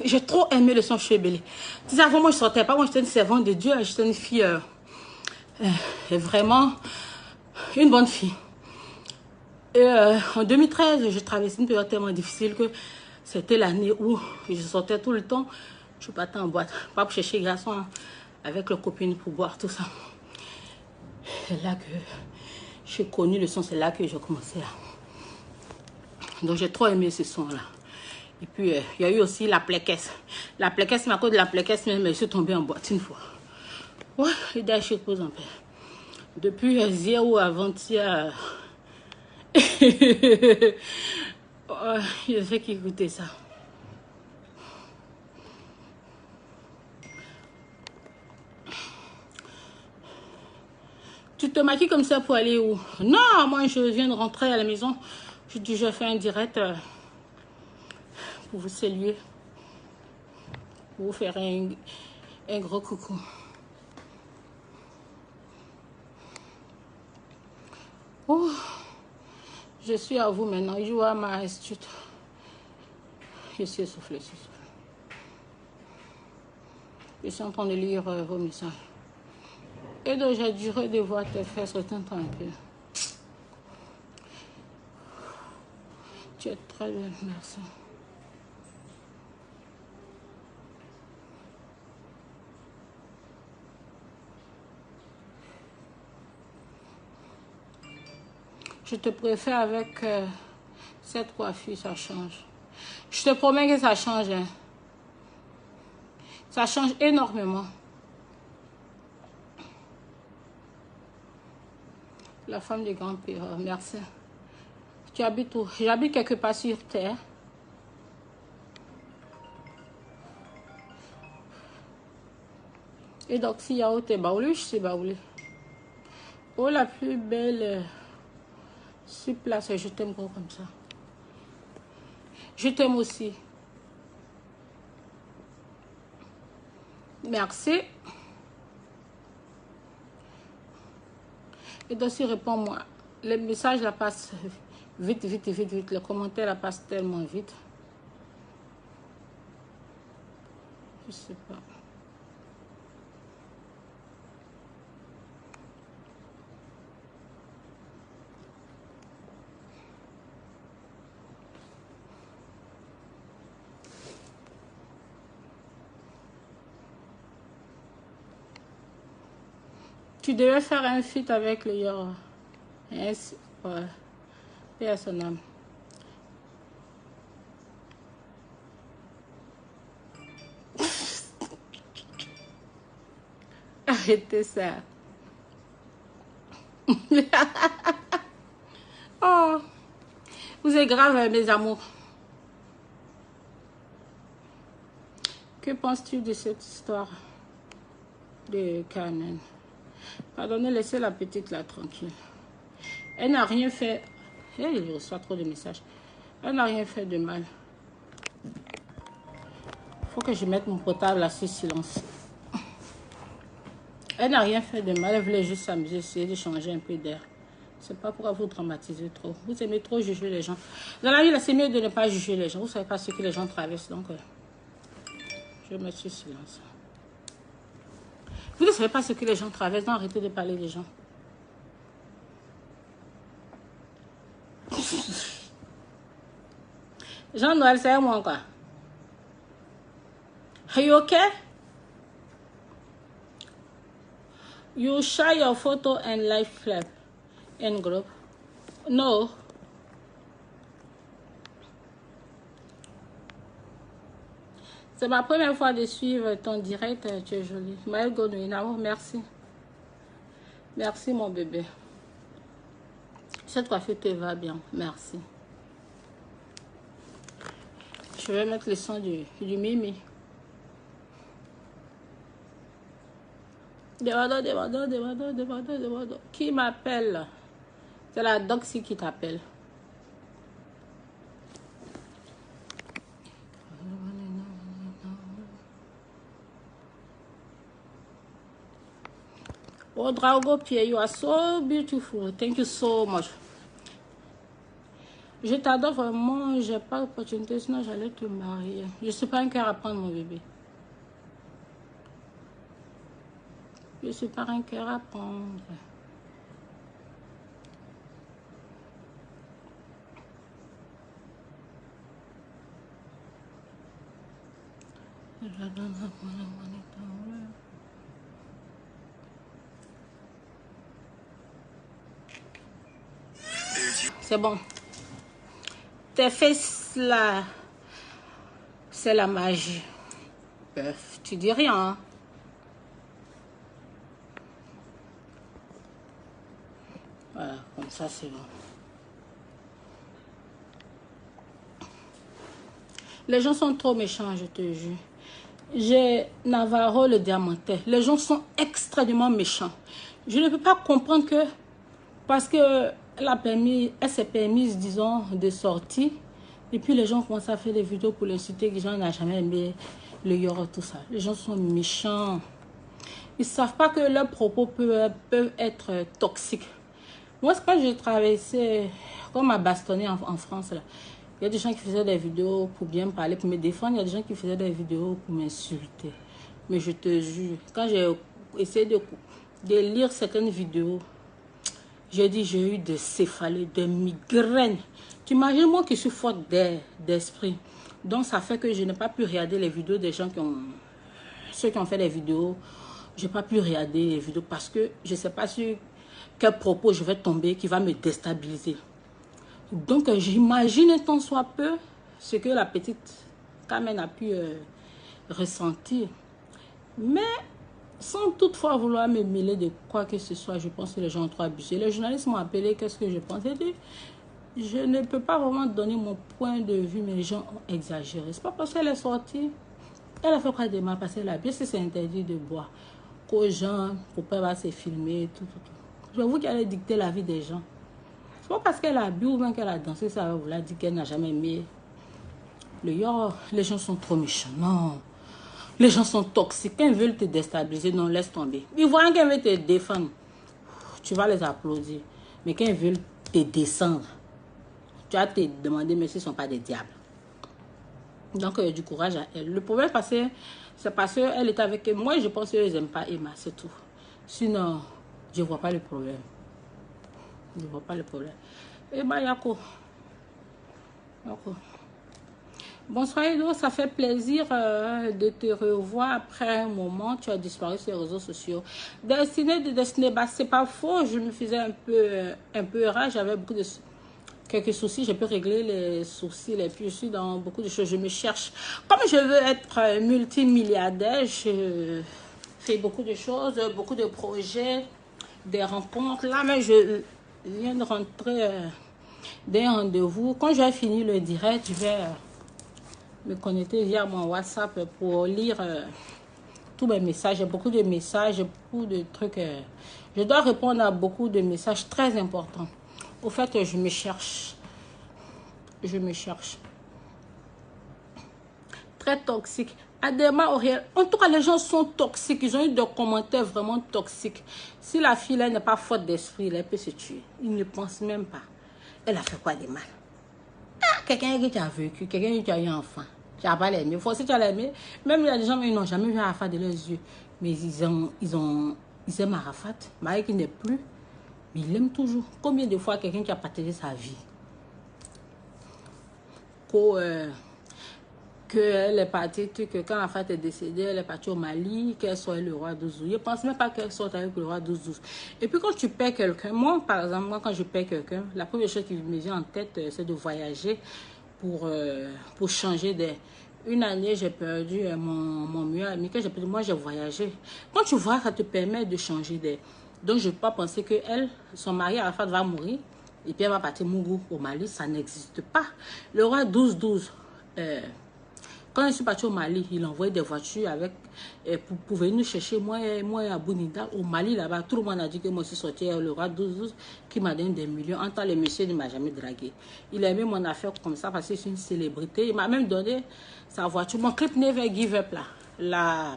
J'ai trop aimé le son Cheveux Bélé. Tu sais, avant, moi, je sortais pas. Moi, j'étais une servante de Dieu. J'étais une fille, vraiment, une bonne fille. Et en 2013, je traversais une période tellement difficile que c'était l'année où je sortais tout le temps. Je partais en boîte. Pas pour chercher les garçons, hein, avec leurs copines pour boire, tout ça. C'est là que j'ai connu le son. C'est là que j'ai commencé à... Donc, j'ai trop aimé ce son-là. Et puis, il y a eu aussi la pléquesse. La pléquesse, mais à cause de la pléquesse, même, je suis tombée en boîte une fois. Ouais, et d'ailleurs, je pose en paix. Depuis hier ou avant-hier, je fais qu'écouter ça. Tu te maquilles comme ça pour aller où? Non, moi, je viens de rentrer à la maison. Je dis, je fais un direct pour vous saluer. Pour vous faire un gros coucou. Oh, je suis à vous maintenant. You are my institute. Je suis essoufflée. Je suis en train de lire vos messages. Et donc, j'ai duré de voir tes fesses retentir un peu. Tu es très bien, merci. Je te préfère avec cette coiffure, ça change. Je te promets que ça change. Hein. Ça change énormément. La femme du grand-père, merci. Tu habites où? J'habite quelque part sur terre. Et donc, s'il y a où t'es baoulé, je suis baoulé. Oh, la plus belle sur place, je t'aime gros comme ça. Je t'aime aussi. Merci. Et donc, si réponds-moi, les messages la passent vite. Les commentaires la passent tellement vite. Je sais pas. Tu devais faire un feat avec le Yora. Yes. Ouais. Et à son âme. Arrêtez ça. Oh, vous êtes grave, mes amours. Que penses-tu de cette histoire de Carmen? Pardonnez, laissez la petite là tranquille. Elle n'a rien fait. Hey, je reçois trop de messages. Elle n'a rien fait de mal. Faut que je mette mon portable à ce silence. Elle n'a rien fait de mal. Elle voulait juste s'amuser, essayer de changer un peu d'air. C'est pas pour vous dramatiser trop. Vous aimez trop juger les gens. Dans la vie, c'est mieux de ne pas juger les gens. Vous savez pas ce que les gens traversent. Donc, je vais mettre ce silence. Vous ne savez pas ce que les gens traversent. Donc, arrêtez de parler des gens. Jean-Noël, c'est moi quoi. Are you okay? You share your photo and live club in group. No. C'est ma première fois de suivre ton direct. Tu es jolie. Maël Godouin, merci. Merci mon bébé. Cette coiffure te va bien. Merci. Je vais mettre le son du Mimi. Demandons. Qui m'appelle? C'est la Doxy qui t'appelle. Oh, Drago Pierre, you are so beautiful. Thank you so much. Je t'adore vraiment, j'ai pas d'opportunité, sinon j'allais te marier. Je suis pas un cœur à prendre, mon bébé. Je suis pas un cœur à prendre. C'est bon. Tes fesses là, c'est la magie. Tu dis rien. Hein? Voilà, comme ça c'est bon. Les gens sont trop méchants, je te jure. J'ai Navarro le diamantais. Les gens sont extrêmement méchants. Je ne peux pas comprendre que parce que elle s'est permise, disons, de sortir. Et puis les gens commencent à faire des vidéos pour l'insulter. Les gens n'ont jamais aimé le Yoro, tout ça. Les gens sont méchants. Ils ne savent pas que leurs propos peuvent être toxiques. Moi, quand j'ai traversé, comme m'a bastonné en France, là, il y a des gens qui faisaient des vidéos pour bien me parler, pour me défendre. Il y a des gens qui faisaient des vidéos pour m'insulter. Mais je te jure, quand j'ai essayé de lire certaines vidéos, j'ai dit, j'ai eu des céphalées, des migraines. Tu imagines moi qui suis forte d'esprit. Donc, ça fait que je n'ai pas pu regarder les vidéos des gens ceux qui ont fait des vidéos. Je n'ai pas pu regarder les vidéos parce que je ne sais pas sur quel propos je vais tomber qui va me déstabiliser. Donc, j'imagine tant soit peu ce que la petite Carmen a pu ressentir. Mais, sans toutefois vouloir me mêler de quoi que ce soit, je pense que les gens ont trop abusé. Les journalistes m'ont appelé, qu'est-ce que je pense? J'ai dit, je ne peux pas vraiment donner mon point de vue, mais les gens ont exagéré. C'est pas parce qu'elle est sortie, elle a fait quoi de mal, parce qu'elle a bien, c'est interdit de boire. Qu'aux gens, pour pas se filmer, tout. Je vous qu'elle a dicté la vie des gens. C'est pas parce qu'elle a bu ou bien qu'elle a dansé, ça vous l'a dit qu'elle n'a jamais aimé. Les gens sont trop méchants. Non. Les gens sont toxiques. Quand ils veulent te déstabiliser, non, laisse tomber. Ils voient qu'ils veulent te défendre. Tu vas les applaudir. Mais quand ils veulent te descendre, tu vas te demander, mais ce ne sont pas des diables. Donc, du courage à elle. Le problème, c'est parce qu'elle est avec moi. Je pense qu'ils n'aiment pas Emma, c'est tout. Sinon, je ne vois pas le problème. Je ne vois pas le problème. Emma, Yako. Bonsoir Edo, ça fait plaisir de te revoir après un moment. Tu as disparu sur les réseaux sociaux. Destinée, bah, c'est pas faux. Je me faisais un peu rare. J'avais quelques soucis. J'ai pu régler les soucis. Et puis je suis dans beaucoup de choses. Je me cherche. Comme je veux être multimilliardaire, je fais beaucoup de choses, beaucoup de projets, des rencontres. Là, mais je viens de rentrer d'un rendez-vous. Quand j'ai fini le direct, je vais me connecter via mon WhatsApp pour lire tous mes messages. J'ai beaucoup de messages, beaucoup de trucs. Je dois répondre à beaucoup de messages très importants. Au fait, je me cherche. Je me cherche. Très toxique. Adema Auriel. En tout cas, les gens sont toxiques. Ils ont eu des commentaires vraiment toxiques. Si la fille là n'est pas forte d'esprit, elle peut se tuer. Ils ne pensent même pas. Elle a fait quoi de mal? Quelqu'un qui a vécu, quelqu'un qui a eu un enfant. Tu n'as pas l'aimé. Faut aussi tu as l'aimé. Même il y a des gens qui n'ont jamais vu Arafat de leurs yeux. Mais ils aiment Arafat. Malgré qu'il n'est plus. Mais ils l'aiment toujours. Combien de fois quelqu'un qui a partagé sa vie? Qu'elle est partie, que quand Arafat est décédée, elle est partie au Mali, qu'elle soit le roi 12. Je ne pense même pas qu'elle soit avec le roi 12. Et puis quand tu perds quelqu'un, moi par exemple, quand je perds quelqu'un, la première chose qui me vient en tête, c'est de voyager pour changer d'air. Une année, j'ai perdu mon meilleur ami. Quand j'ai perdu, moi j'ai voyagé. Quand tu vois, ça te permet de changer d'air. Donc je ne peux pas penser que son mari Arafat va mourir et puis elle va partir Mougou au Mali. Ça n'existe pas. Le roi 12. Quand je suis partie au Mali, il envoyait des voitures pour venir nous chercher. Moi à Bounida, au Mali, là-bas, tout le monde a dit que moi, je suis sortie le roi 12 qui m'a donné des millions. En tant que le monsieur ne m'a jamais dragué. Il a aimé mon affaire comme ça parce que c'est une célébrité. Il m'a même donné sa voiture. Mon clip Never Give Up, là.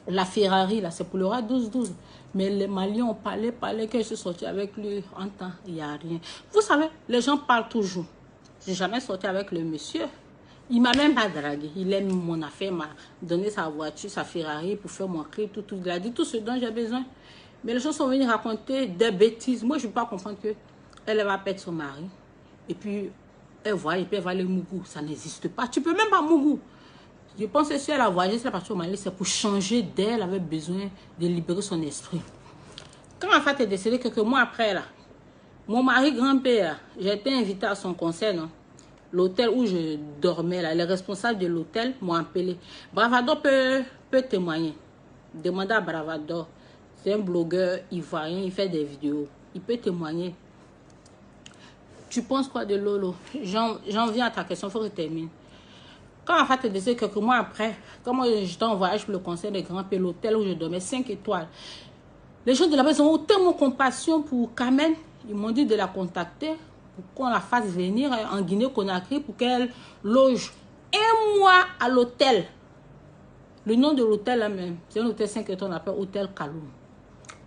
La Ferrari, là, c'est pour le roi 12. Mais les Maliens ont parlé, que je suis sortie avec lui. En temps, il n'y a rien. Vous savez, les gens parlent toujours. Je n'ai jamais sorti avec le monsieur. Il m'a même pas dragué. Il aime mon affaire, m'a donné sa voiture, sa Ferrari pour faire mon clip, tout. Il a dit tout ce dont j'ai besoin. Mais les gens sont venus raconter des bêtises. Moi, je ne peux pas comprendre qu'elle va perdre son mari. Et puis, elle voit, et puis elle va aller Mougou. Ça n'existe pas. Tu peux même pas Mougou. Je pense que si elle a voyagé, si elle est partie au Mali, c'est pour changer d'elle. Elle avait besoin de libérer son esprit. Quand ma femme est décédée, quelques mois après, là, mon mari grand-père, j'ai été invitée à son concert, non? L'hôtel où je dormais, là, les responsables de l'hôtel m'ont appelé. Bravador peut témoigner. Demandez à Bravador. C'est un blogueur ivoirien, il fait des vidéos. Il peut témoigner. Tu penses quoi de Lolo? J'en viens à ta question, il faut que je termine. Quand ma femme te disait quelques mois après, quand j'étais en voyage pour le concert des grands-pères, l'hôtel où je dormais, 5 étoiles, les gens de là-bas ont tellement compassion pour Carmen. Ils m'ont dit de la contacter pour qu'on la fasse venir en Guinée-Conakry pour qu'elle loge un mois à l'hôtel. Le nom de l'hôtel là même, c'est un hôtel 5 étoiles, on appelle Hôtel Kaloum.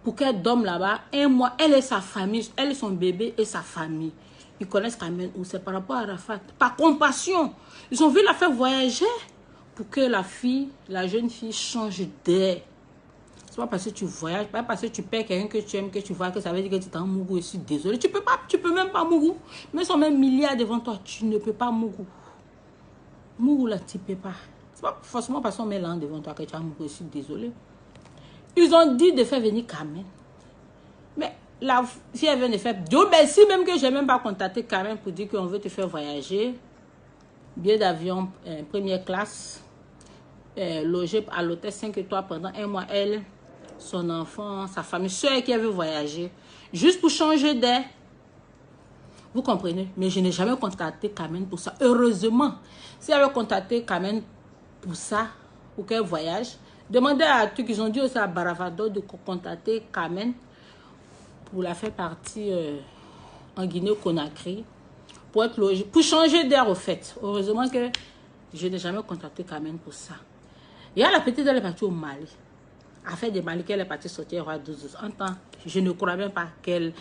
Pour qu'elle dorme là-bas un mois, elle et sa famille, elle et son bébé et sa famille. Ils connaissent Carmen où c'est par rapport à Arafat. Par compassion. Ils ont vu la faire voyager pour que la jeune fille change d'air. C'est pas parce que tu voyages, pas parce que tu perds quelqu'un que tu aimes, que tu vois que ça veut dire que tu es en Mougou. Je suis désolée. Tu peux même pas Mougou. Mais ils sont même milliards devant toi. Tu ne peux pas Mougou. Mougou là, tu ne peux pas. C'est pas forcément parce qu'on met là devant toi que tu as Mougou. Je suis désolée. Ils ont dit de faire venir Carmen. Mais si elle vient de faire... Dieu merci même que je n'ai même pas contacté Carmen pour dire qu'on veut te faire voyager. Billet d'avion première classe. Logé à l'hôtel 5 étoiles pendant un mois. Elle, son enfant, sa famille, ceux qui avaient voyagé. Juste pour changer d'air. Vous comprenez? Mais je n'ai jamais contacté Carmen pour ça. Heureusement. Si j'avais contacté Carmen pour ça, pour qu'elle voyage, demandez à tous qu'ils ont dit aussi à Baravado de contacter Carmen pour la faire partie en Guinée-Conakry, pour être logée, pour changer d'air au fait. Heureusement que je n'ai jamais contacté Carmen pour ça. Et là, la petite, elle est partie au Mali. À faire des Mali, qu'elle est partie sortir à 12 ans. En temps, je ne crois même pas qu'elle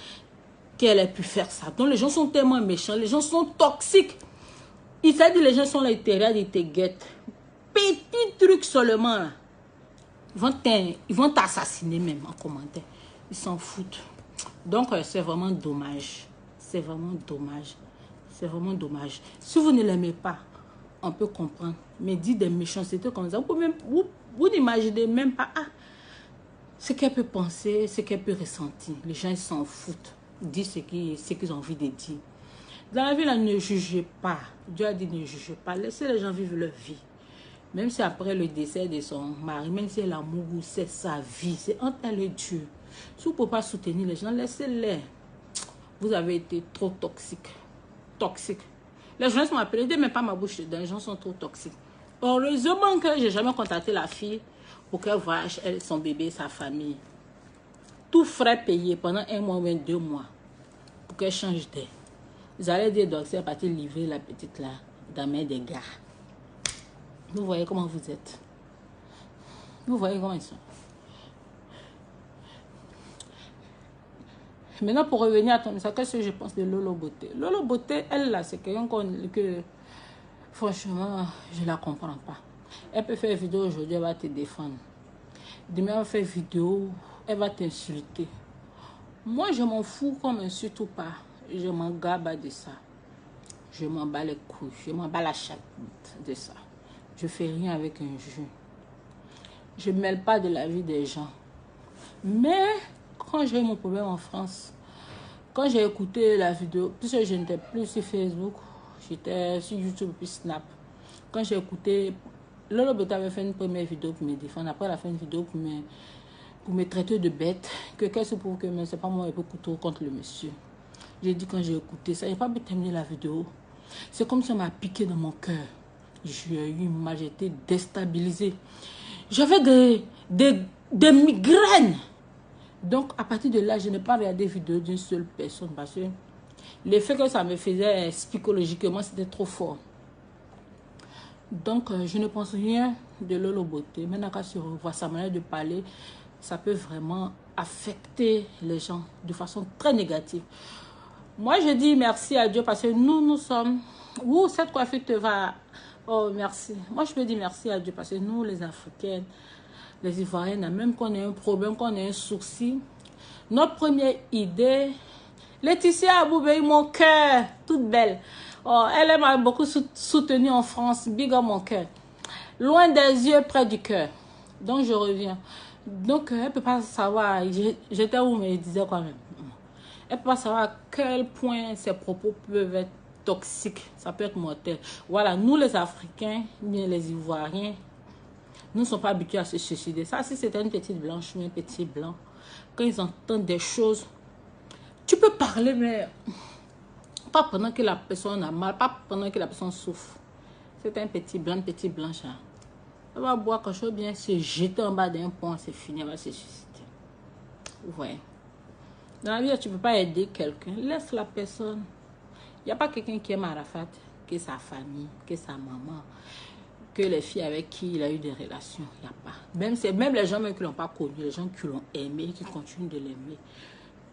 ait pu faire ça. Donc les gens sont tellement méchants, les gens sont toxiques. Il s'est dit les gens sont là, ils te guettent. Petit truc seulement là. Ils vont t'assassiner même en commentaire. Ils s'en foutent. Donc, c'est vraiment dommage. C'est vraiment dommage. C'est vraiment dommage. Si vous ne l'aimez pas, on peut comprendre. Mais dites des méchancetés comme ça. Vous n'imaginez même pas ce qu'elle peut penser, ce qu'elle peut ressentir. Les gens s'en foutent. Ils disent ce qu'ils ont envie de dire. Dans la vie, là, ne jugez pas. Dieu a dit ne jugez pas. Laissez les gens vivre leur vie. Même si après le décès de son mari, même si elle a mouru, c'est sa vie. C'est entre elle et Dieu. Si vous ne pouvez pas soutenir les gens, laissez-les. Vous avez été trop toxique. Toxique. Les gens m'ont appelé, ne mets pas ma bouche dedans. Les gens sont trop toxiques. Heureusement que je n'ai jamais contacté la fille pour qu'elle voyage, elle, son bébé, sa famille. Tout frais payé pendant 1 mois ou 2 mois pour qu'elle change d'air. Ils allaient dire donc c'est parti livrer la petite là dans la main des gars. Vous voyez comment vous êtes. Vous voyez comment ils sont. Maintenant, pour revenir à ton message, qu'est-ce que je pense de Lolo Beauté? Lolo Beauté, elle là, c'est quelqu'un que, franchement, je ne la comprends pas. Elle peut faire vidéo aujourd'hui, elle va te défendre. Demain, elle va faire vidéo, elle va t'insulter. Moi, je m'en fous qu'on m'insulte ou pas. Je m'en garde de ça. Je m'en bats les couilles, je m'en bats la chatte de ça. Je ne fais rien avec un jeu. Je ne mêle pas de la vie des gens. Mais quand j'ai eu mon problème en France, quand j'ai écouté la vidéo, puisque je n'étais plus sur Facebook, j'étais sur YouTube puis Snap. Quand j'ai écouté, Lolo Beauté avait fait une première vidéo pour me défendre. Après, elle a fait une vidéo pour me traiter de bête. Qu'est-ce pour que c'est pas moi qui peux couteau contre le monsieur. J'ai dit quand j'ai écouté ça, j'ai pas pu terminer la vidéo. C'est comme si ça m'a piqué dans mon cœur. J'ai eu mal, j'ai été déstabilisée. J'avais des migraines. Donc, à partir de là, je n'ai pas regardé vidéo d'une seule personne parce que l'effet que ça me faisait psychologiquement, c'était trop fort. Donc, je ne pense rien de Lolo Beauté. Maintenant, quand je revois sa manière de parler, ça peut vraiment affecter les gens de façon très négative. Moi, je dis merci à Dieu parce que nous sommes... Ouh, cette coiffure te va... Oh, merci. Moi, je peux dire merci à Dieu parce que nous, les Africaines, les Ivoiriennes, même qu'on ait un problème, qu'on ait un souci, notre première idée... Laetitia Aboubey, mon cœur, toute belle. Oh, elle m'a beaucoup soutenue en France. Big up mon cœur. Loin des yeux, près du cœur. Donc, je reviens. Donc, elle ne peut pas savoir. J'étais où, mais elle disait quand même. Elle ne peut pas savoir à quel point ses propos peuvent être toxiques. Ça peut être mortel. Voilà, nous les Africains, bien les Ivoiriens, nous ne sommes pas habitués à se suicider. Ça, si c'était une petite blanche ou un petit blanc, quand ils entendent des choses, tu peux parler, mais pas pendant que la personne a mal, pas pendant que la personne souffre. C'est un petit blanc, petit blanche. Hein. Elle va boire quelque chose bien, se jeter en bas d'un pont, c'est fini, elle va se suicider. Ouais. Dans la vie, tu ne peux pas aider quelqu'un. Laisse la personne. Il n'y a pas quelqu'un qui aime Arafat, que sa famille, que sa maman, que les filles avec qui il a eu des relations. Il n'y a pas. Même les gens même qui ne l'ont pas connu, les gens qui l'ont aimé, qui continuent de l'aimer.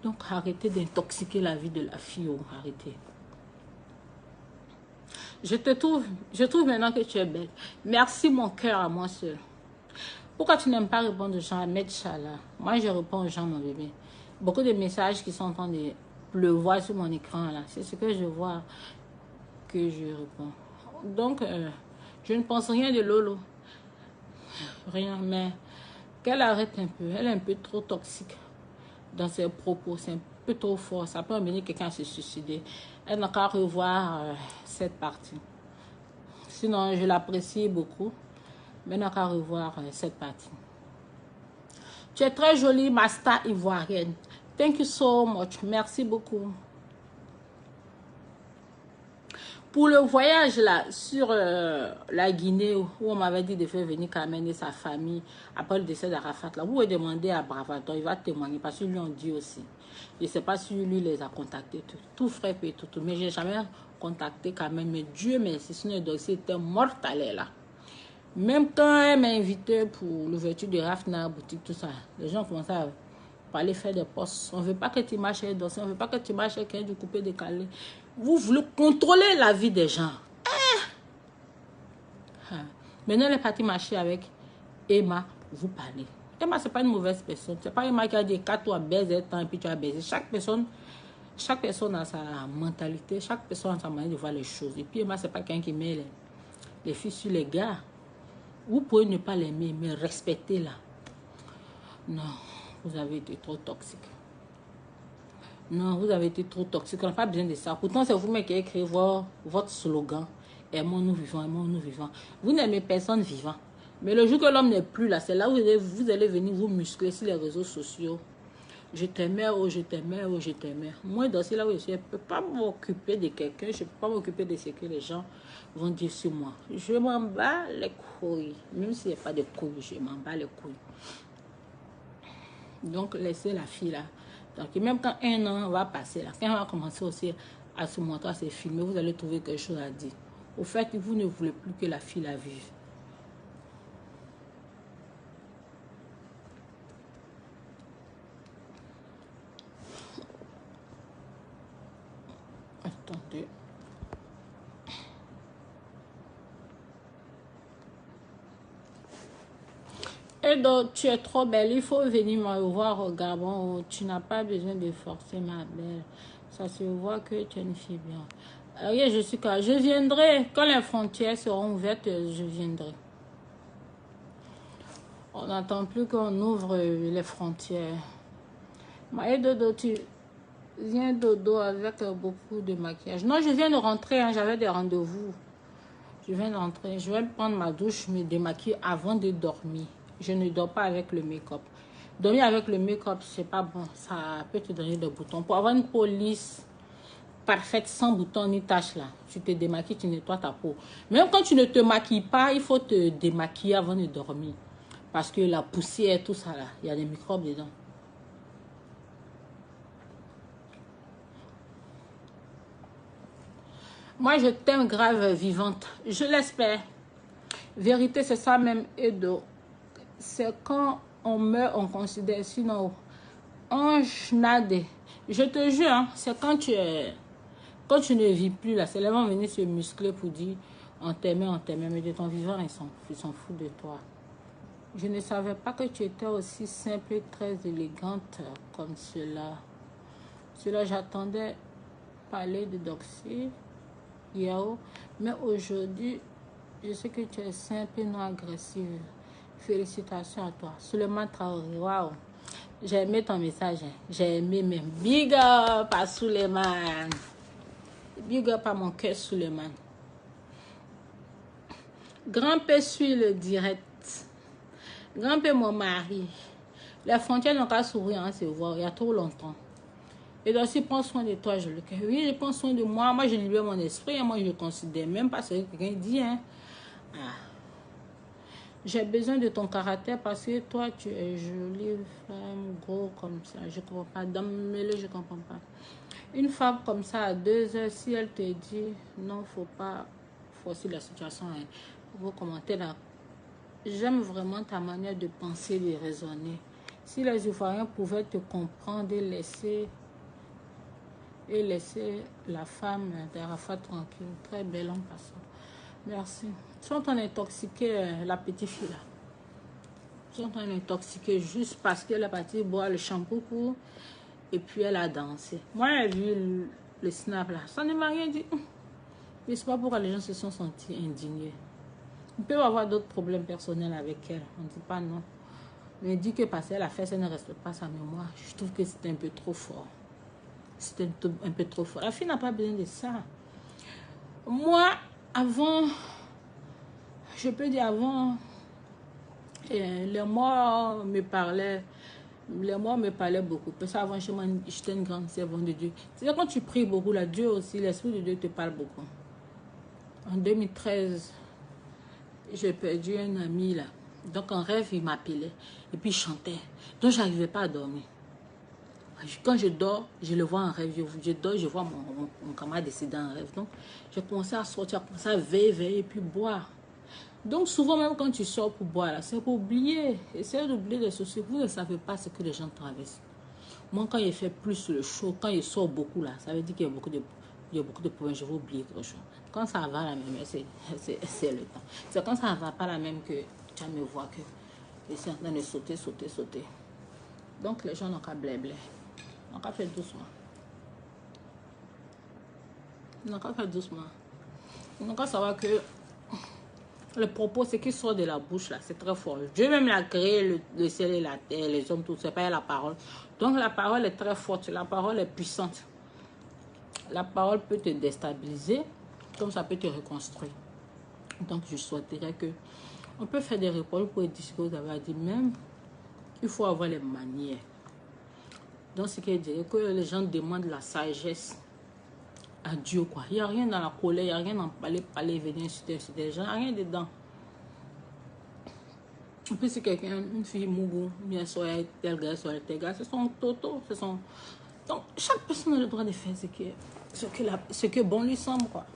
Donc, arrêtez d'intoxiquer la vie de la fille. Oh, arrêtez. Je trouve maintenant que tu es belle. Merci mon cœur à moi seul. Pourquoi tu n'aimes pas répondre aux gens à Medchala? Moi, je réponds aux gens, mon bébé. Beaucoup de messages qui sont en train de pleuvoir sur mon écran, là. C'est ce que je vois que je réponds. Donc, je ne pense rien de Lolo. Rien, mais qu'elle arrête un peu. Elle est un peu trop toxique dans ses propos. C'est un peu trop fort. Ça peut amener quelqu'un à se suicider. Elle n'a qu'à revoir cette partie. Sinon, je l'apprécie beaucoup. Mais elle n'a qu'à revoir cette partie. Tu es très jolie, ma star ivoirienne. Thank you so much. Merci beaucoup. Pour le voyage là, sur la Guinée, où on m'avait dit de faire venir Carmen et sa famille, après le décès d'Arafat, là, vous pouvez demander à Bravator, il va témoigner, parce que lui on dit aussi. Je ne sais pas si lui les a contactés, tout frais et tout. Mais je n'ai jamais contacté Carmen, mais Dieu merci, sinon le dossier était mortel là. Même quand elle m'a invité pour l'ouverture de Rafna, boutique, tout ça, les gens commençaient à parler, faire des postes. On ne veut pas que tu marches avec dossier, on ne veut pas que tu marches avec quelqu'un du coupé décalé. Vous voulez contrôler la vie des gens. Maintenant, elle est partie marcher avec Emma. Vous parlez. Emma, ce n'est pas une mauvaise personne. Ce n'est pas Emma qui a dit 4 toi baiser tant et puis tu as baisé. Chaque personne a sa mentalité. Chaque personne a sa manière de voir les choses. Et puis Emma, ce n'est pas quelqu'un qui met les filles sur les gars. Vous pouvez ne pas l'aimer, mais respectez-la. Non, vous avez été trop toxique. Non, vous avez été trop toxique. On n'a pas besoin de ça. Pourtant, c'est vous-même qui avez écrit votre slogan. Aimons-nous vivants, aimons-nous vivants. Vous n'aimez personne vivant. Mais le jour que l'homme n'est plus là, c'est là où vous allez venir vous muscler sur les réseaux sociaux. Je t'aimais, oh je t'aimais, oh je t'aimais. Moi, dans ce là où je suis, je ne peux pas m'occuper de quelqu'un. Je ne peux pas m'occuper de ce que les gens vont dire sur moi. Je m'en bats les couilles. Même s'il n'y a pas de couilles, je m'en bats les couilles. Donc, laissez la fille là. Donc, même quand un an va passer, là, quand elle va commencer aussi à se montrer, à se filmer, vous allez trouver quelque chose à dire. Au fait, vous ne voulez plus que la fille la vive. Attendez. Et donc, tu es trop belle. Il faut venir me voir au Gabon. Tu n'as pas besoin de forcer, ma belle. Ça se voit que tu es une fille bien. Oui, je viendrai. Quand les frontières seront ouvertes, je viendrai. On n'attend plus qu'on ouvre les frontières. Et Dodo, tu viens Dodo avec beaucoup de maquillage. Non, je viens de rentrer. Hein, j'avais des rendez-vous. Je viens de rentrer. Je vais prendre ma douche, me démaquiller avant de dormir. Je ne dors pas avec le make-up. Dormir avec le make-up, c'est pas bon. Ça peut te donner des boutons. Pour avoir une peau lisse, parfaite, sans boutons ni taches là, tu te démaquilles, tu nettoies ta peau. Même quand tu ne te maquilles pas, il faut te démaquiller avant de dormir. Parce que la poussière, tout ça là, il y a des microbes dedans. Moi, je t'aime grave vivante. Je l'espère. Vérité, c'est ça même, Edo. C'est quand on meurt, on considère. Sinon, ange nade. Je te jure, hein, c'est quand tu ne vis plus là, c'est les gens venir se muscler pour dire on t'aimait, mais de ton vivant, ils s'en foutent de toi. Je ne savais pas que tu étais aussi simple et très élégante comme cela. J'attendais parler de Doxy, Yao, mais aujourd'hui, je sais que tu es simple et non agressive. Félicitations à toi. Suleiman Traoré, waouh. J'ai aimé ton message. J'ai aimé même. Big up à Suleiman. Big up à mon cœur, Suleiman. Grand-père suit le direct. Grand-père, mon mari. Les frontières n'ont qu'à s'ouvrir, hein, se voir. Il y a trop longtemps. Et donc, si prends soin de toi, je le dis. Oui, je prends soin de moi. Moi, je libère mon esprit. Moi, je ne considère même pas ce que quelqu'un dit. Hein. Ah. J'ai besoin de ton caractère parce que toi, tu es jolie femme, gros comme ça. Je ne comprends pas. Dans le je ne comprends pas. Une femme comme ça, à 2 heures, si elle te dit non, il ne faut pas forcer la situation, hein, vous commentez là. J'aime vraiment ta manière de penser, de raisonner. Si les Ivoiriens pouvaient te comprendre et laisser la femme d'Arafat tranquille. Très belle en passant. Merci. Sont on intoxiqué la petite fille là. Sont on intoxiqué juste parce qu'elle est partie boire le shampoing pour et puis elle a dansé. Moi j'ai vu le snap là. Ça ne m'a rien dit. Mais c'est pas pourquoi les gens se sont sentis indignés. Ils peuvent avoir d'autres problèmes personnels avec elle. On ne dit pas non. Mais dit que parce qu'elle a fait, ça ne reste pas sa mémoire. Je trouve que c'était un peu trop fort. C'était un peu trop fort. La fille n'a pas besoin de ça. Moi, avant, je peux dire avant, les morts me parlaient. Les morts me parlaient beaucoup. Parce qu'avant, j'étais une grande servante de Dieu. C'est quand tu pries beaucoup, là, Dieu aussi, l'Esprit de Dieu te parle beaucoup. En 2013, j'ai perdu un ami là. Donc en rêve, il m'appelait. Et puis il chantait. Donc je n'arrivais pas à dormir. Quand je dors, je le vois en rêve. Je dors, je vois mon camarade décédé en rêve. Donc j'ai commencé à sortir, commencé à veiller et puis boire. Donc souvent même quand tu sors pour boire, c'est pour oublier. Essayez d'oublier les soucis. Vous ne savez pas ce que les gens traversent. Moi quand il fait plus le chaud, quand il sort beaucoup là, ça veut dire qu'il y a beaucoup de problèmes. Je vais oublier quelque chose. Quand ça va la même, c'est le temps. C'est quand ça ne va pas la même que tu vas me voir que je suis en train de sauter. Donc les gens n'ont qu'à blé. On va faire doucement. On va faire doucement. On va savoir que le propos, c'est qui sort de la bouche là, c'est très fort. Dieu même l'a créé, le ciel et la terre, les hommes, tout, c'est pas la parole. Donc la parole est très forte, la parole est puissante. La parole peut te déstabiliser, comme ça peut te reconstruire. Donc je souhaiterais que on peut faire des réponses pour dire ce que vous avez à dire, même il faut avoir les manières. Donc ce qui dirait que les gens demandent la sagesse à Dieu, quoi. Il n'y a rien dans la colère, il n'y a rien dans parler, venir sur des gens, rien dedans. En plus, si quelqu'un, une fille mougou, bien sûr, tel gars, c'est son toto, c'est son... Donc, chaque personne a le droit de faire ce que bon lui semble, quoi.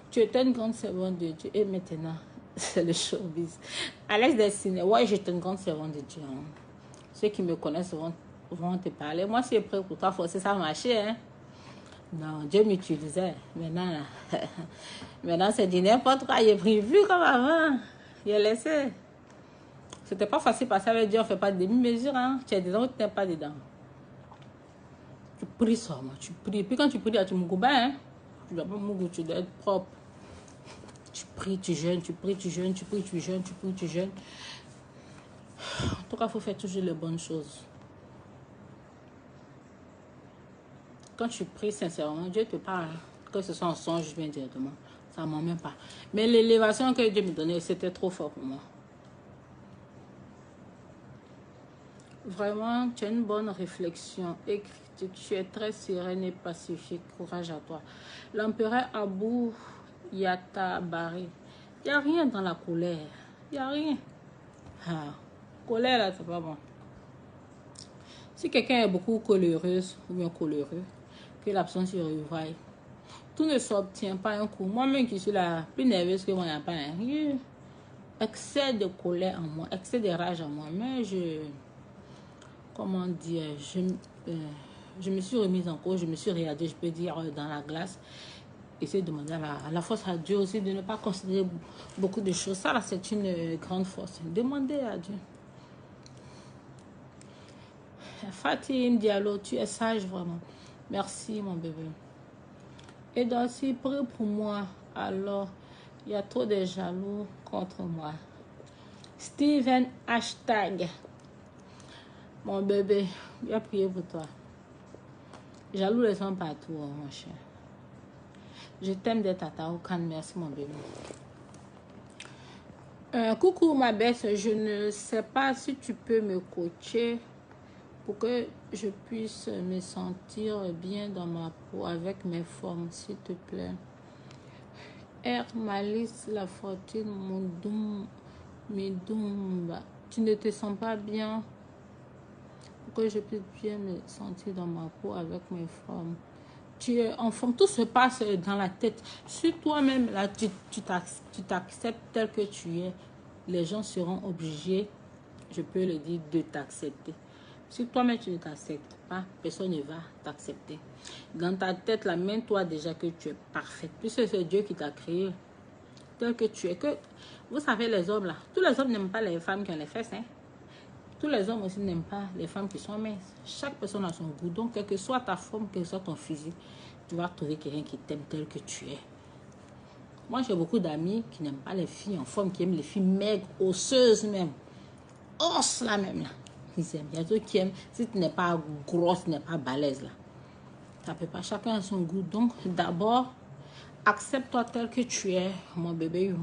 Tu étais une grande servante de Dieu, et maintenant, c'est le showbiz. Alex Destiné, ouais, j'étais une grande servante de Dieu. Hein. Ceux qui me connaissent vont te parler. Moi, c'est prêt pour toi, forcer ça marcher, hein. Non, Dieu m'utilisait. Maintenant, c'est du n'importe quoi. Il est prévu comme avant. Il a laissé. C'était pas facile parce que ça veut dire on fait pas de demi-mesure. Hein. Tu es dedans ou tu n'es pas dedans. Tu pries seulement, tu pries. Puis quand tu pries, tu me hein. Tu dois pas me tu dois être propre. Tu pries, tu jeûnes, tu pries, tu jeûnes, tu pries, tu jeûnes, tu pries, tu jeûnes. En tout cas, il faut faire toujours les bonnes choses. Quand tu pries sincèrement, Dieu te parle. Que ce soit en songe, bien directement. Ça ne m'en même pas. Mais l'élévation que Dieu me donnait, c'était trop fort pour moi. Vraiment, tu as une bonne réflexion. Tu es très sereine et pacifique. Courage à toi. L'empereur Abou Yatabari. Il n'y a rien dans la colère. Il n'y a rien. Ah, colère, là, c'est pas bon. Si quelqu'un est beaucoup colérieux ou bien coléreux, que l'absence se revaille. Tout ne s'obtient pas un coup. Moi-même qui suis la plus nerveuse que moi, il n'y a pas un. excès de colère en moi, excès de rage en moi. Mais comment dire, je me suis remise en cause, je me suis regardée, je peux dire, dans la glace. Et c'est demander à la force à Dieu aussi de ne pas considérer beaucoup de choses. Ça, là, c'est une grande force. Demandez à Dieu. Fatim Diallo, tu es sage vraiment. Merci, mon bébé. Et donc, si prie pour moi, alors, il y a trop de jaloux contre moi. Steven hashtag. Mon bébé, il a prié pour toi. Jaloux les gens partout, mon cher. Je t'aime d'être à ta Okan. Merci, mon bébé. Coucou, ma belle, je ne sais pas si tu peux me coacher pour que je puisse me sentir bien dans ma peau avec mes formes, s'il te plaît. R. Malice, la fortune, mon doum, Medoumba. Tu ne te sens pas bien pour que je puisse bien me sentir dans ma peau avec mes formes. Tu es en forme, tout se passe dans la tête. Si toi-même, là, tu t'acceptes tel que tu es, les gens seront obligés, je peux le dire, de t'accepter. Si toi-même, tu ne t'acceptes pas, personne ne va t'accepter. Dans ta tête, là, mets-toi déjà que tu es parfaite. Puisque c'est Dieu qui t'a créé tel que tu es. Que, vous savez, les hommes, là, tous les hommes n'aiment pas les femmes qui ont les fesses, hein. Tous les hommes aussi n'aiment pas les femmes qui sont minces. Chaque personne a son goût. Donc, quelle que soit ta forme, quel que soit ton physique, tu vas trouver quelqu'un qui t'aime tel que tu es. Moi, j'ai beaucoup d'amis qui n'aiment pas les filles en forme, qui aiment les filles maigres, osseuses même. Os là même là. Ils aiment. Il y a d'autres qui aiment. Si tu n'es pas grosse, tu n'es pas balèze là. Ça peut pas. Chacun a son goût. Donc, d'abord, accepte-toi tel que tu es, mon bébé.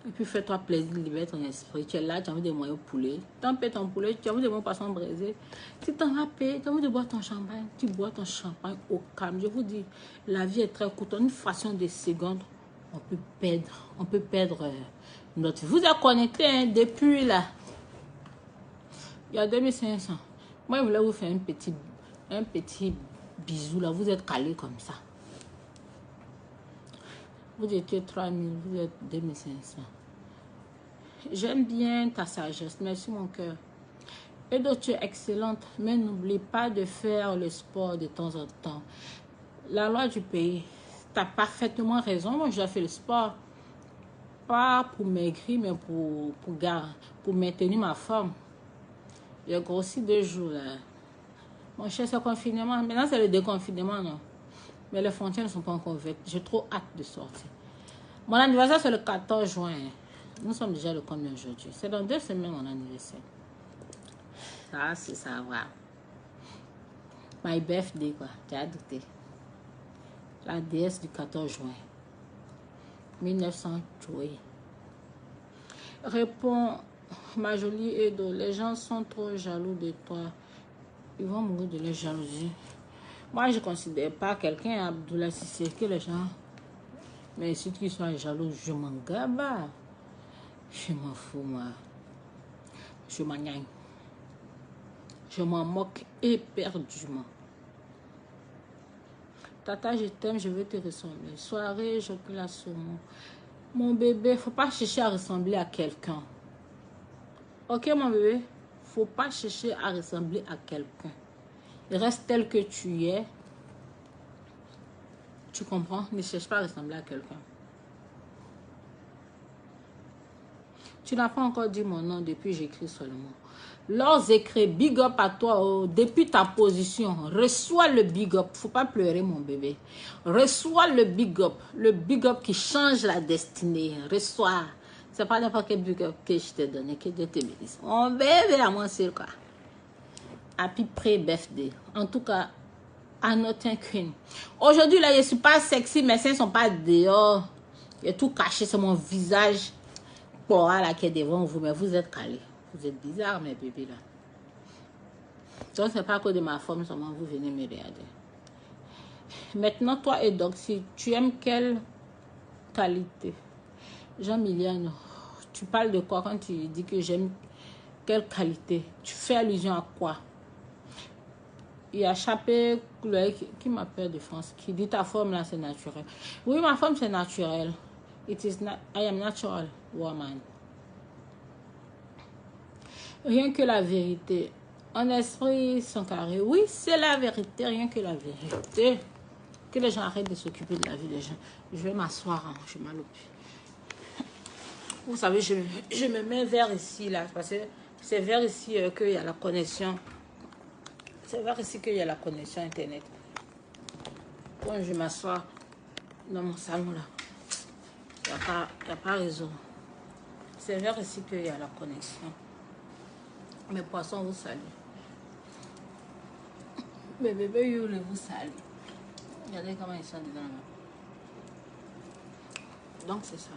Et puis fais-toi plaisir, libère ton esprit. Tu es là, tu as envie de manger au poulet. T'en paies ton poulet, tu as envie de manger poisson braisé. Si tu en as payé, tu as envie de boire ton champagne. Tu bois ton champagne au calme. Je vous dis, la vie est très courte. En une fraction de seconde, on peut perdre notre vie. Vous êtes connectés hein, depuis là. Il y a 2500. Moi, je voulais vous faire un petit bisou là. Vous êtes calés comme ça. Vous étiez 3000, vous êtes 2500. J'aime bien ta sagesse. Merci mon cœur. Et donc tu es excellente. Mais n'oublie pas de faire le sport de temps en temps. La loi du pays. Tu as parfaitement raison. Moi, j'ai fait le sport. Pas pour maigrir, mais pour maintenir ma forme. J'ai grossi 2 jours. Là. Mon cher, c'est confinement. Maintenant, c'est le déconfinement, non? Mais les frontières ne sont pas encore ouvertes. J'ai trop hâte de sortir. Mon anniversaire, c'est le 14 juin. Nous sommes déjà le combien aujourd'hui? C'est dans 2 semaines mon anniversaire. Ça, c'est ça, voilà. My birthday, quoi. Tu as douté. La déesse du 14 juin. 1900, oui. Réponds, ma jolie Edo. Les gens sont trop jaloux de toi. Ils vont mourir de la jalousie. Moi, je ne considère pas quelqu'un, Abdoulaye Sissé, que les gens... Mais si tu sois jaloux, je m'en gaba. Je m'en fous, moi. Je m'en gagne. Je m'en moque éperdument. Tata, je t'aime, je veux te ressembler. Soirée, je la saumon. Mon bébé, faut pas chercher à ressembler à quelqu'un. Ok, mon bébé? Faut pas chercher à ressembler à quelqu'un. Reste tel que tu es. Tu comprends? Ne cherche pas à ressembler à quelqu'un. Tu n'as pas encore dit mon nom depuis j'écris seulement. Lors écrit big up à toi depuis ta position. Reçois le big up. Faut pas pleurer mon bébé. Reçois le big up. Le big up qui change la destinée. Reçois. C'est pas n'importe quel big up que je t'ai donné. Que Dieu te bénisse. Mon bébé à moi c'est quoi? Happy pre-birthday. En tout cas, à notre queen. Aujourd'hui là, je suis pas sexy. Mes seins sont pas dehors. Il est tout caché sur mon visage. Là qui est devant vous, mais vous êtes calés. Vous êtes bizarres, mes bébés là. Donc, c'est pas à cause de ma forme, seulement vous venez me regarder. Maintenant, toi et donc, si tu aimes quelle qualité? Jean-Miliano, tu parles de quoi quand tu dis que j'aime quelle qualité? Tu fais allusion à quoi? Il y a Chapé qui m'appelle de France, qui dit ta forme là, c'est naturel. Oui, ma forme, c'est naturel. It is not, I am natural woman. Rien que la vérité. En esprit, son carré. Oui, c'est la vérité, rien que la vérité. Que les gens arrêtent de s'occuper de la vie des gens. Je vais m'asseoir, hein, je m'allope. Vous savez, je me mets vers ici, là, parce que c'est vers ici qu'il y a la connexion. C'est vers ici qu'il y a la connexion Internet. Quand je m'assois dans mon salon, là, il n'y a pas raison. C'est vers ici qu'il y a la connexion. Mes poissons vous saluent. Mes bébés Yule vous saluent. Regardez comment ils sont dedans. Donc c'est ça.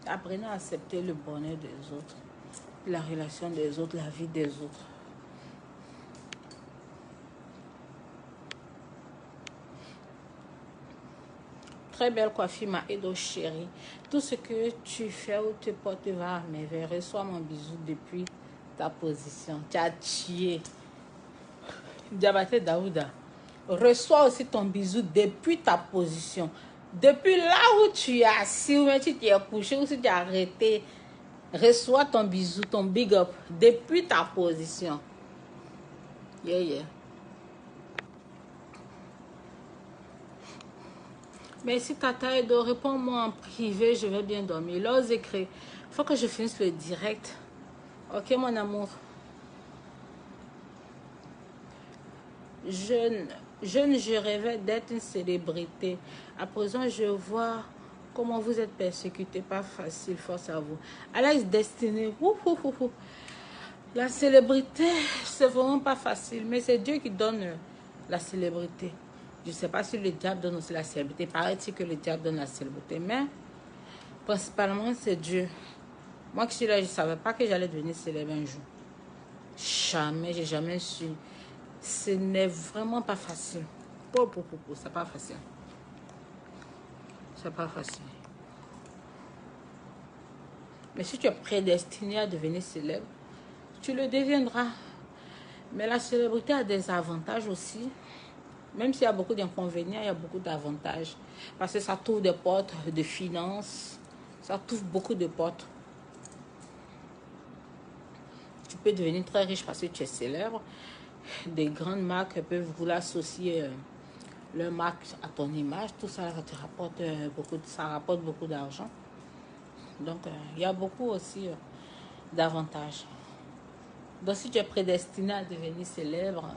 Apprenez à accepter le bonheur des autres, la relation des autres, la vie des autres. Très belle coiffure, ma Edo chérie. Tout ce que tu fais ou te portes va à merveille. Reçois mon bisou depuis ta position. Tu as tué. Diabaté Daouda. Reçois aussi ton bisou depuis ta position. Depuis là où tu es assis, ou même si tu es couché, ou si tu es arrêté, reçois ton bisou, ton big up, depuis ta position. Yeah, yeah. Merci Tata Edo, réponds-moi en privé, je vais bien dormir. L'ose écrit, il faut que je finisse le direct. Ok mon amour. Je rêvais d'être une célébrité. À présent, je vois comment vous êtes persécuté. Pas facile, force à vous. Alex Destiné. La célébrité, c'est vraiment pas facile. Mais c'est Dieu qui donne la célébrité. Je ne sais pas si le diable donne aussi la célébrité. Paraît-il que le diable donne la célébrité. Mais principalement, c'est Dieu. Moi qui suis là, je ne savais pas que j'allais devenir célèbre un jour. Jamais, j'ai jamais su. Ce n'est vraiment pas facile. C'est pas facile. C'est pas facile. Mais si tu es prédestiné à devenir célèbre, tu le deviendras. Mais la célébrité a des avantages aussi. Même s'il y a beaucoup d'inconvénients, il y a beaucoup d'avantages. Parce que ça t'ouvre des portes de finances. Ça t'ouvre beaucoup de portes. Tu peux devenir très riche parce que tu es célèbre. Des grandes marques peuvent vouloir associer leur marque à ton image. Tout ça, te rapporte beaucoup d'argent. Donc, il y a beaucoup aussi d'avantages. Donc, si tu es prédestiné à devenir célèbre,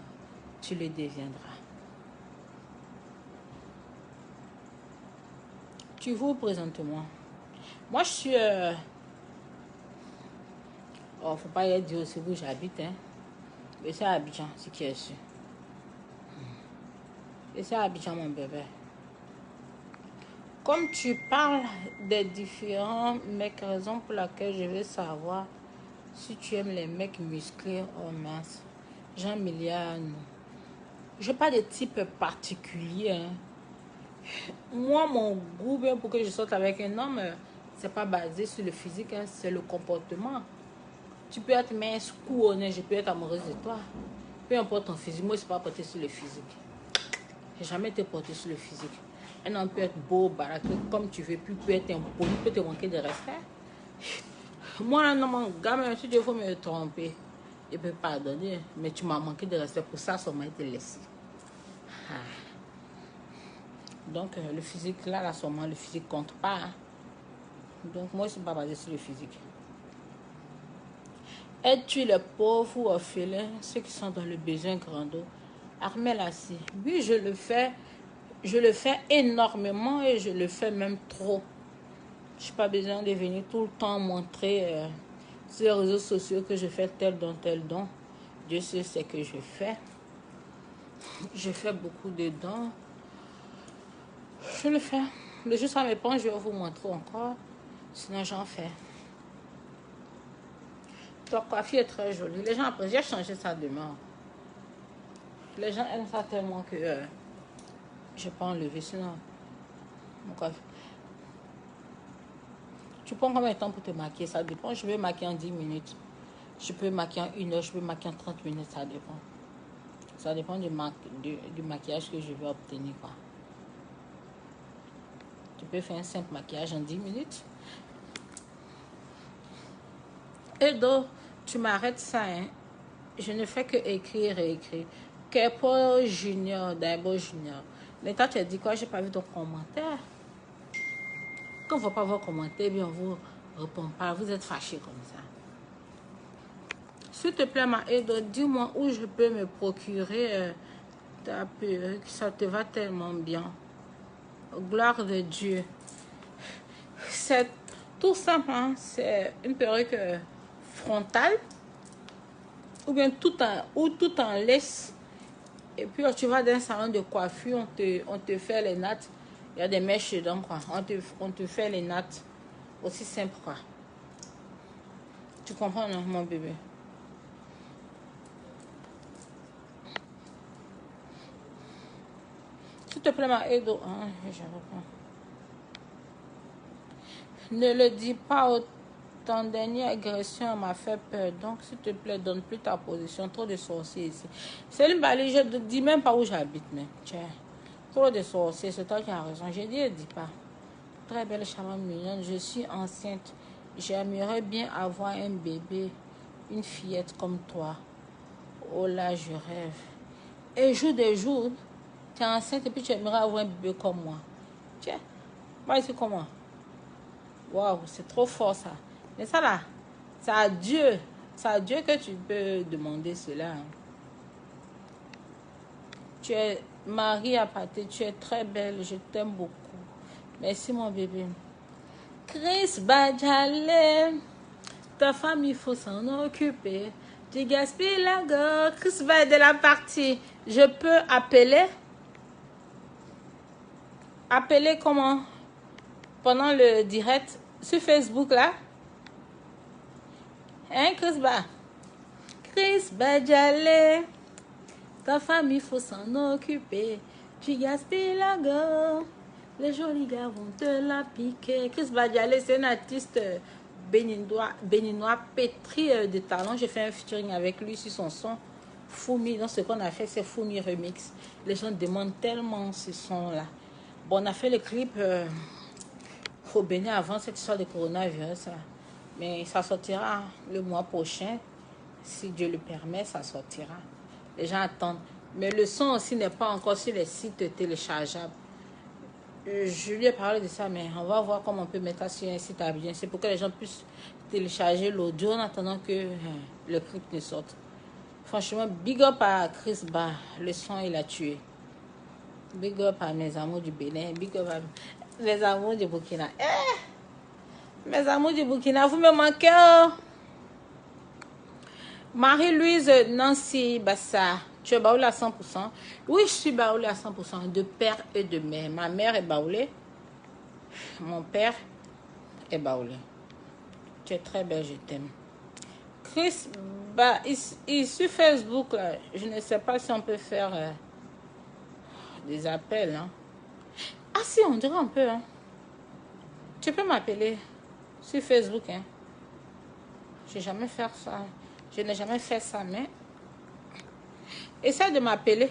tu le deviendras. Tu vous présentement. Moi, je suis... Oh, faut pas y dire aussi où j'habite, hein. Et c'est à Abidjan, c'est qui est sûr. Et c'est à Abidjan, mon bébé. Comme tu parles des différents mecs, raison pour laquelle je veux savoir si tu aimes les mecs musclés ou minces. Jean Millian. Je n'ai pas de type particulier. Hein. Moi, mon goût, bien pour que je sorte avec un homme, c'est pas basé sur le physique, hein, c'est le comportement. Tu peux être mince, couronné, je peux être amoureuse de toi. Peu importe ton physique, moi, je ne suis pas porté sur le physique. Je n'ai jamais été porté sur le physique. Un homme peut être beau, baraqué, comme tu veux, puis peut être impoli, peut te manquer de respect. Moi, non, mon gamin, si Dieu veut me tromper, il peut pardonner, mais tu m'as manqué de respect, pour ça, ça m'a été laissé. Ah. Donc, le physique, là, seulement, le physique compte pas. Hein. Donc, moi, je ne suis pas basée sur le physique. Aides-tu les pauvres ou orphelins, ceux qui sont dans le besoin grandot? Armel Assi, oui, je le fais. Je le fais énormément et je le fais même trop. Je n'ai pas besoin de venir tout le temps montrer sur les réseaux sociaux que je fais tel don. Dieu sait ce que je fais. Je fais beaucoup de dons. Je le fais. Le jour ça me prend, je vais vous montrer encore. Sinon, j'en fais. Ta coiffure est très jolie. Les gens après, j'ai changé ça demain. Les gens aiment ça tellement que je peux enlever. Sinon, mon coiffure. Tu prends combien de temps pour te maquiller? Ça dépend. Je vais maquiller en 10 minutes. Je peux maquiller en 1 heure. Je peux maquiller en 30 minutes. Ça dépend. Ça dépend du maquillage que je vais obtenir. Quoi. tu peux faire un simple maquillage en 10 minutes. Et donc, tu m'arrêtes ça, hein. Je ne fais que écrire et écrire. Kepo Junior, Daibo Junior. Mais toi, tu as dit quoi? J'ai pas vu ton commentaire. Quand on ne voit pas vos commentaires, bien on vous répond pas. Vous êtes fâchés comme ça. S'il te plaît, ma Edo, dis-moi où je peux me procurer ta perruque. Ça te va tellement bien. Gloire de Dieu. C'est tout simple, hein? C'est une perruque frontale ou bien tout en laisse. Et puis tu vas dans un salon de coiffure, on te fait les nattes. Il y a des mèches dedans, quoi. On te fait les nattes. Aussi simple, quoi. Tu comprends, non, mon bébé? S'il te plaît, ma Edo. Ah, ne le dis pas, ton dernière agression m'a fait peur. Donc, s'il te plaît, donne plus ta position. Trop de sorciers ici. C'est une balise, je ne dis même pas où j'habite, mais tiens. Trop de sorciers, c'est toi qui as raison. J'ai dit, ne dis pas. Très belle, charmante, mignonne. Je suis enceinte. J'aimerais bien avoir un bébé, une fillette comme toi. Oh là, je rêve. Et jour de jour, tu es enceinte et puis tu aimerais avoir un bébé comme moi. Tiens, moi, c'est comment? Waouh, c'est trop fort ça. Mais ça là, c'est à Dieu. C'est à Dieu que tu peux demander cela. Tu es Marie Apaté, tu es très belle, je t'aime beaucoup. Merci mon bébé. Chris Badjale, ta femme il faut s'en occuper. Tu gaspilles la gorge. Chris va de la partie. Je peux appeler? Appeler comment? Pendant le direct sur Facebook là? Hein, Chris Ba? Chris Badjale, ta femme il faut s'en occuper. Tu gaspilles la gorge. Les jolis gars vont te la piquer. Chris Badjale, c'est un artiste béninois pétri de talent. J'ai fait un featuring avec lui sur son son Foumi. Donc ce qu'on a fait, c'est Foumi Remix. Les gens demandent tellement ce son-là. Bon, on a fait le clip au Bénin avant cette histoire de coronavirus. Là. Mais ça sortira le mois prochain. Si Dieu le permet, ça sortira. Les gens attendent. Mais le son aussi n'est pas encore sur les sites téléchargeables. Je lui ai parlé de ça, mais on va voir comment on peut mettre ça sur un site à bien. C'est pour que les gens puissent télécharger l'audio en attendant que le clip ne sorte. Franchement, big up à Chris Ba. Le son, il a tué. Big up à mes amours du Bénin. Big up à mes amours du Burkina. Mes amours du Burkina, vous me manquez. Oh. Marie-Louise Nancy Bassa. Tu es baoulée à 100%. Oui, je suis baoulée à 100%. De père et de mère. Ma mère est baoulée. Mon père est baoulé. Tu es très belle, je t'aime. Chris, bah, sur Facebook, là, je ne sais pas si on peut faire des appels. Hein. Ah si, on dirait un peu. Hein. Tu peux m'appeler sur Facebook. Hein. Je n'ai jamais fait ça. Je n'ai jamais fait ça, mais... Essaie de m'appeler.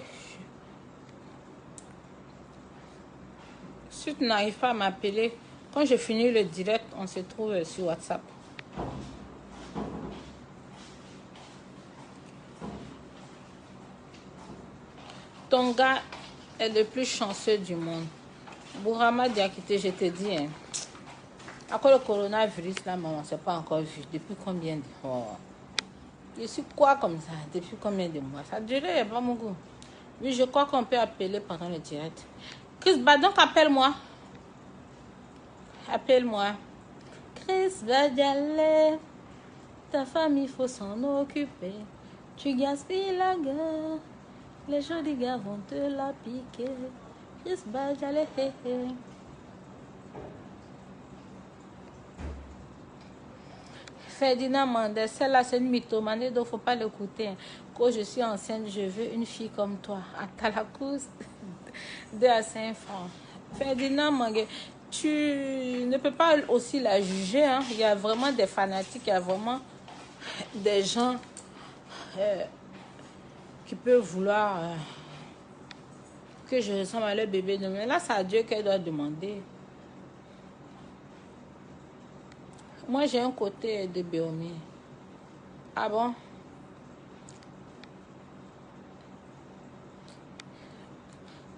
Si tu n'arrives pas à m'appeler, quand je finis le direct, on se trouve sur WhatsApp. Ton gars est le plus chanceux du monde. Bourama Diakité, je te dis, hein, à cause du coronavirus, là, maman, c'est pas encore vu. Depuis combien de mois? Je suis quoi comme ça? Depuis combien de mois? Ça a duré, pas mon goût. Oui, je crois qu'on peut appeler pendant le direct. Chris, bah donc appelle-moi. Appelle-moi. Chris Badjale, ta femme, il faut s'en occuper. Tu gaspilles la gueule. Les jolis gars vont te la piquer. Chris Badjale, hé hé. Ferdinand Mendes, celle-là c'est une mythomane, donc il ne faut pas l'écouter. Quand je suis enceinte, je veux une fille comme toi. À Talacous, 2 à 5 francs. Ferdinand Mendes, tu ne peux pas aussi la juger. Hein. Il y a vraiment des fanatiques, il y a vraiment des gens qui peuvent vouloir que je ressemble à leur bébé. Mais là, c'est à Dieu qu'elle doit demander. Moi, j'ai un côté de Béomi. Ah bon?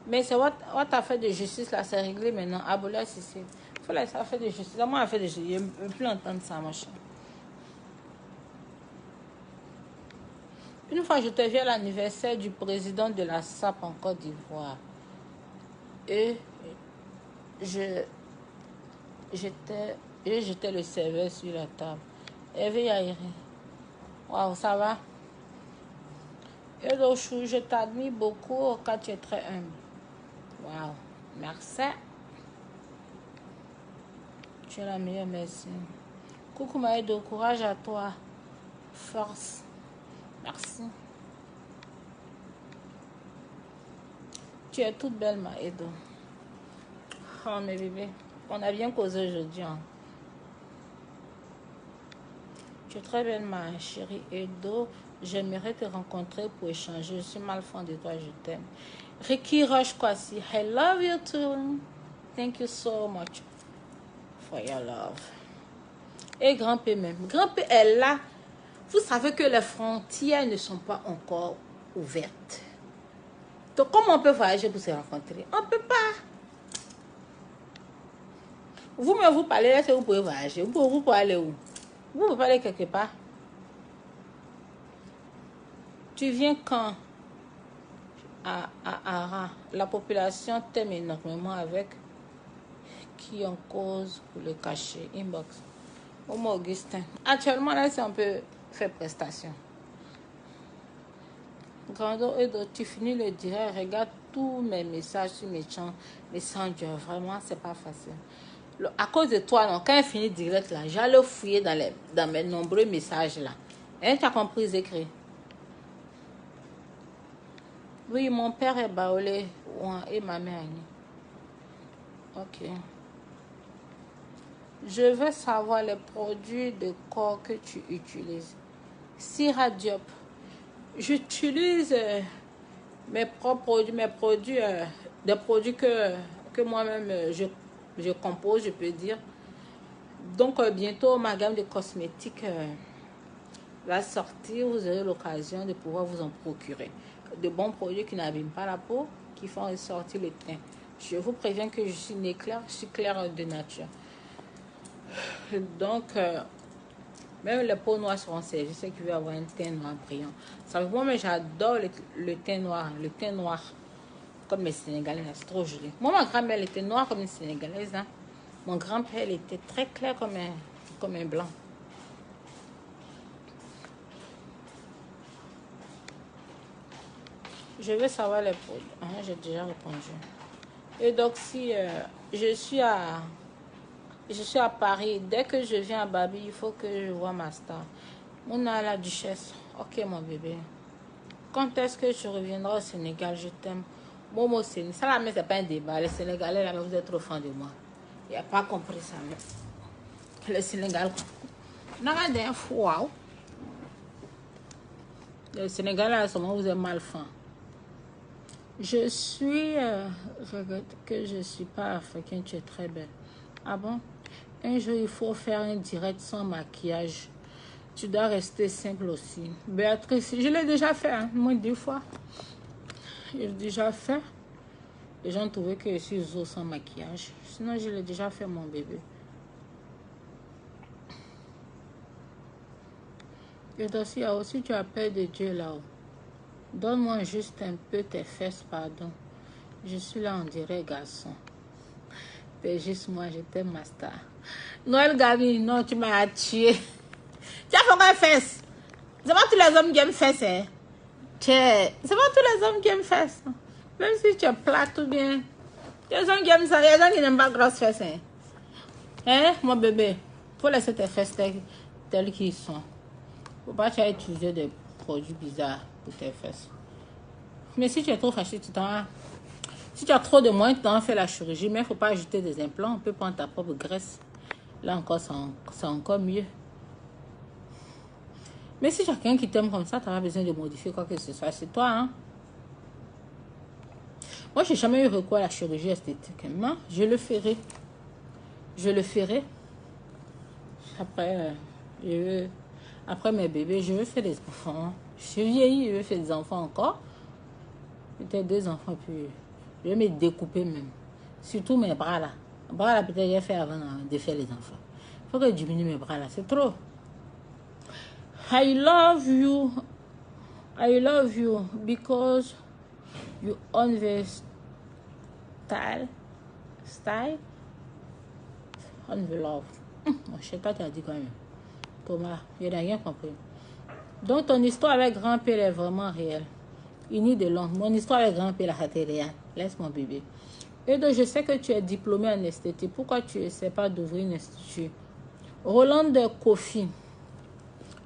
Mais c'est votre affaire de justice, là, c'est réglé maintenant. Abolia Sissi. Il faut laisser affaire de justice. Moi, affaire de justice, je ne veux plus entendre ça, mon cher. Une fois, je te vu à l'anniversaire du président de la SAP en Côte d'Ivoire. Et j'étais le serveur sur la table. Eve Yairi. Waouh, ça va? Et donc, je t'admire beaucoup quand tu es très humble. Waouh, merci. Tu es la meilleure, merci. Coucou Maëdo, courage à toi. Force. Merci. Tu es toute belle, Maëdo. Oh, mes bébés. On a bien causé aujourd'hui. Hein. Tu es très belle, ma chérie Edo. J'aimerais te rencontrer pour échanger. Je suis mal fan de toi, je t'aime. Ricky Roche Kwasi, I love you too. Thank you so much for your love. Et Grand P même. Grand P est là. Vous savez que les frontières ne sont pas encore ouvertes. Donc, comment on peut voyager pour se rencontrer? On ne peut pas. Vous-même, vous parlez là, vous pouvez voyager. Vous pouvez aller où? Vous pouvez aller quelque part. Tu viens quand? À Ara. La population t'aime énormément avec qui en cause pour le cacher. Inbox. Homo Augustin. Actuellement, là, c'est un peu fait prestation. Grando Edo, tu finis le direct, regarde tous mes messages sur mes champs, Messenger. Vraiment, c'est pas facile. À cause de toi, non, quand il finit direct, là, j'allais fouiller dans mes nombreux messages, là. Hein, tu as compris, écrit. Oui, mon père est baoulé et ma mère est. Ok. Je veux savoir les produits de corps que tu utilises. Syrah Diop. J'utilise mes propres produits, des produits que moi-même je compose, je peux dire. Donc, bientôt, ma gamme de cosmétiques va sortir. Vous aurez l'occasion de pouvoir vous en procurer. De bons produits qui n'abîment pas la peau, qui font ressortir le teint. Je vous préviens que je suis née claire, je suis claire de nature. Donc, même les peaux noires seront servies, ceux qui veulent avoir un teint noir brillant. Savez-vous, mais j'adore le teint noir, comme les Sénégalais, c'est trop joli. Moi, ma grand-mère, elle était noire comme une Sénégalaise. Hein. Mon grand-père, elle était très clair comme un blanc. Je veux savoir les produits. Ah, j'ai déjà répondu. Et donc, si je suis à Paris, dès que je viens à Babi, il faut que je vois ma star. On a la duchesse. Ok, mon bébé. Quand est-ce que tu reviendras au Sénégal? Je t'aime. Momo, ça là, mais c'est pas un débat. Les Sénégalais, là, mais vous êtes trop fan de moi. Il n'y a pas compris ça. Mais... Le Sénégal. Waouh. Le Sénégal, là, seulement vous êtes mal fan. Je regrette que je ne suis pas africaine. Tu es très belle. Ah bon? Un jour, il faut faire un direct sans maquillage. Tu dois rester simple aussi. Béatrice, je l'ai déjà fait, hein, moins 2 fois. Je l'ai déjà fait. Les gens trouvaient que je suis zo sans maquillage. Sinon, je l'ai déjà fait, mon bébé. Et aussi, tu as peur de Dieu là-haut. Donne-moi juste un peu tes fesses, pardon. Je suis là en direct, garçon. C'est juste moi, je t'aime, ma star. Noël Gabi, non, tu m'as tué. Tu as fait quoi, fesses? C'est pas tous les hommes qui aiment fesses, hein? C'est pas tous les hommes qui aiment fesses. Même si tu es plate ou bien. Il y a des gens qui aiment ça, il y a des gens qui n'aiment pas grosses fesses, hein? Hein, mon bébé? Faut laisser tes fesses telles qu'ils sont. Faut pas que tu aies utilisé des produits bizarres pour tes fesses. Mais si tu es trop fâché, si tu as trop de moyens, tu t'en fais la chirurgie, mais il ne faut pas ajouter des implants. On peut prendre ta propre graisse. Là encore, c'est encore mieux. Mais si tu as quelqu'un qui t'aime comme ça, tu n'as pas besoin de modifier quoi que ce soit. C'est toi, hein? Moi, je n'ai jamais eu recours à la chirurgie esthétique. Non, je le ferai. Je le ferai. Après, après mes bébés, je veux faire des enfants. Je suis vieillie, je veux faire des enfants encore. Peut-être 2 enfants, puis je vais me découper même. Surtout mes bras là. Mes bras là, peut-être j'ai fait avant de faire les enfants. Il faut que je diminue mes bras là, c'est trop. I love you. I love you because you own the style on the love. Mon chéri, toi, tu as dit quand même. Thomas, je n'ai rien compris. Donc, ton histoire avec grand-père est vraiment réelle. Unie de Londres. Mon histoire avec grand-père est réelle. Laisse mon bébé. Et donc, je sais que tu es diplômé en esthétique. Pourquoi tu ne sais pas d'ouvrir un institut? Roland de Kofi.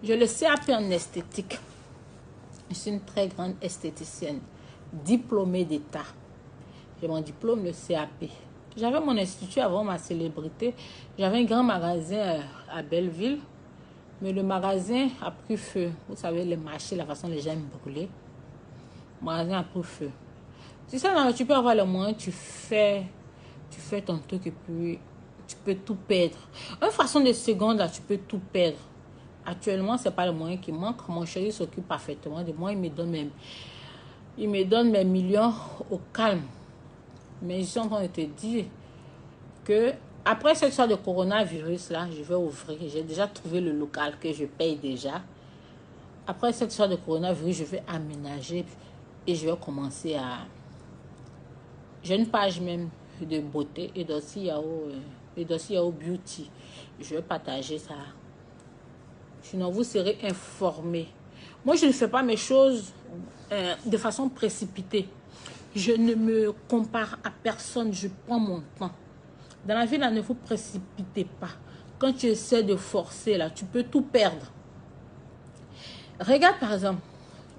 Je le sais un peu en esthétique. Je suis une très grande esthéticienne. Diplômée d'État. J'ai mon diplôme, le CAP. J'avais mon institut avant ma célébrité. J'avais un grand magasin à Belleville. Mais le magasin a pris feu. Vous savez, les marchés, la façon dont les gens aiment brûler. Le magasin a pris feu. C'est ça, non, tu peux avoir le moyen, tu fais ton truc et puis tu peux tout perdre. Une façon de seconde, là, tu peux tout perdre. Actuellement, ce n'est pas le moyen qui manque. Mon chéri s'occupe parfaitement de moi. Il me donne mes millions au calme. Mais je suis en train de te dire que après cette sorte de coronavirus là, je vais ouvrir. J'ai déjà trouvé le local que je paye déjà. Après cette sorte de coronavirus, je vais aménager et je vais commencer à... J'ai une page même de beauté et d'aussi Yahoo Beauty. Je vais partager ça. Sinon, vous serez informés. Moi, je ne fais pas mes choses de façon précipitée. Je ne me compare à personne. Je prends mon temps. Dans la vie, là, ne vous précipitez pas. Quand tu essaies de forcer, là, tu peux tout perdre. Regarde, par exemple,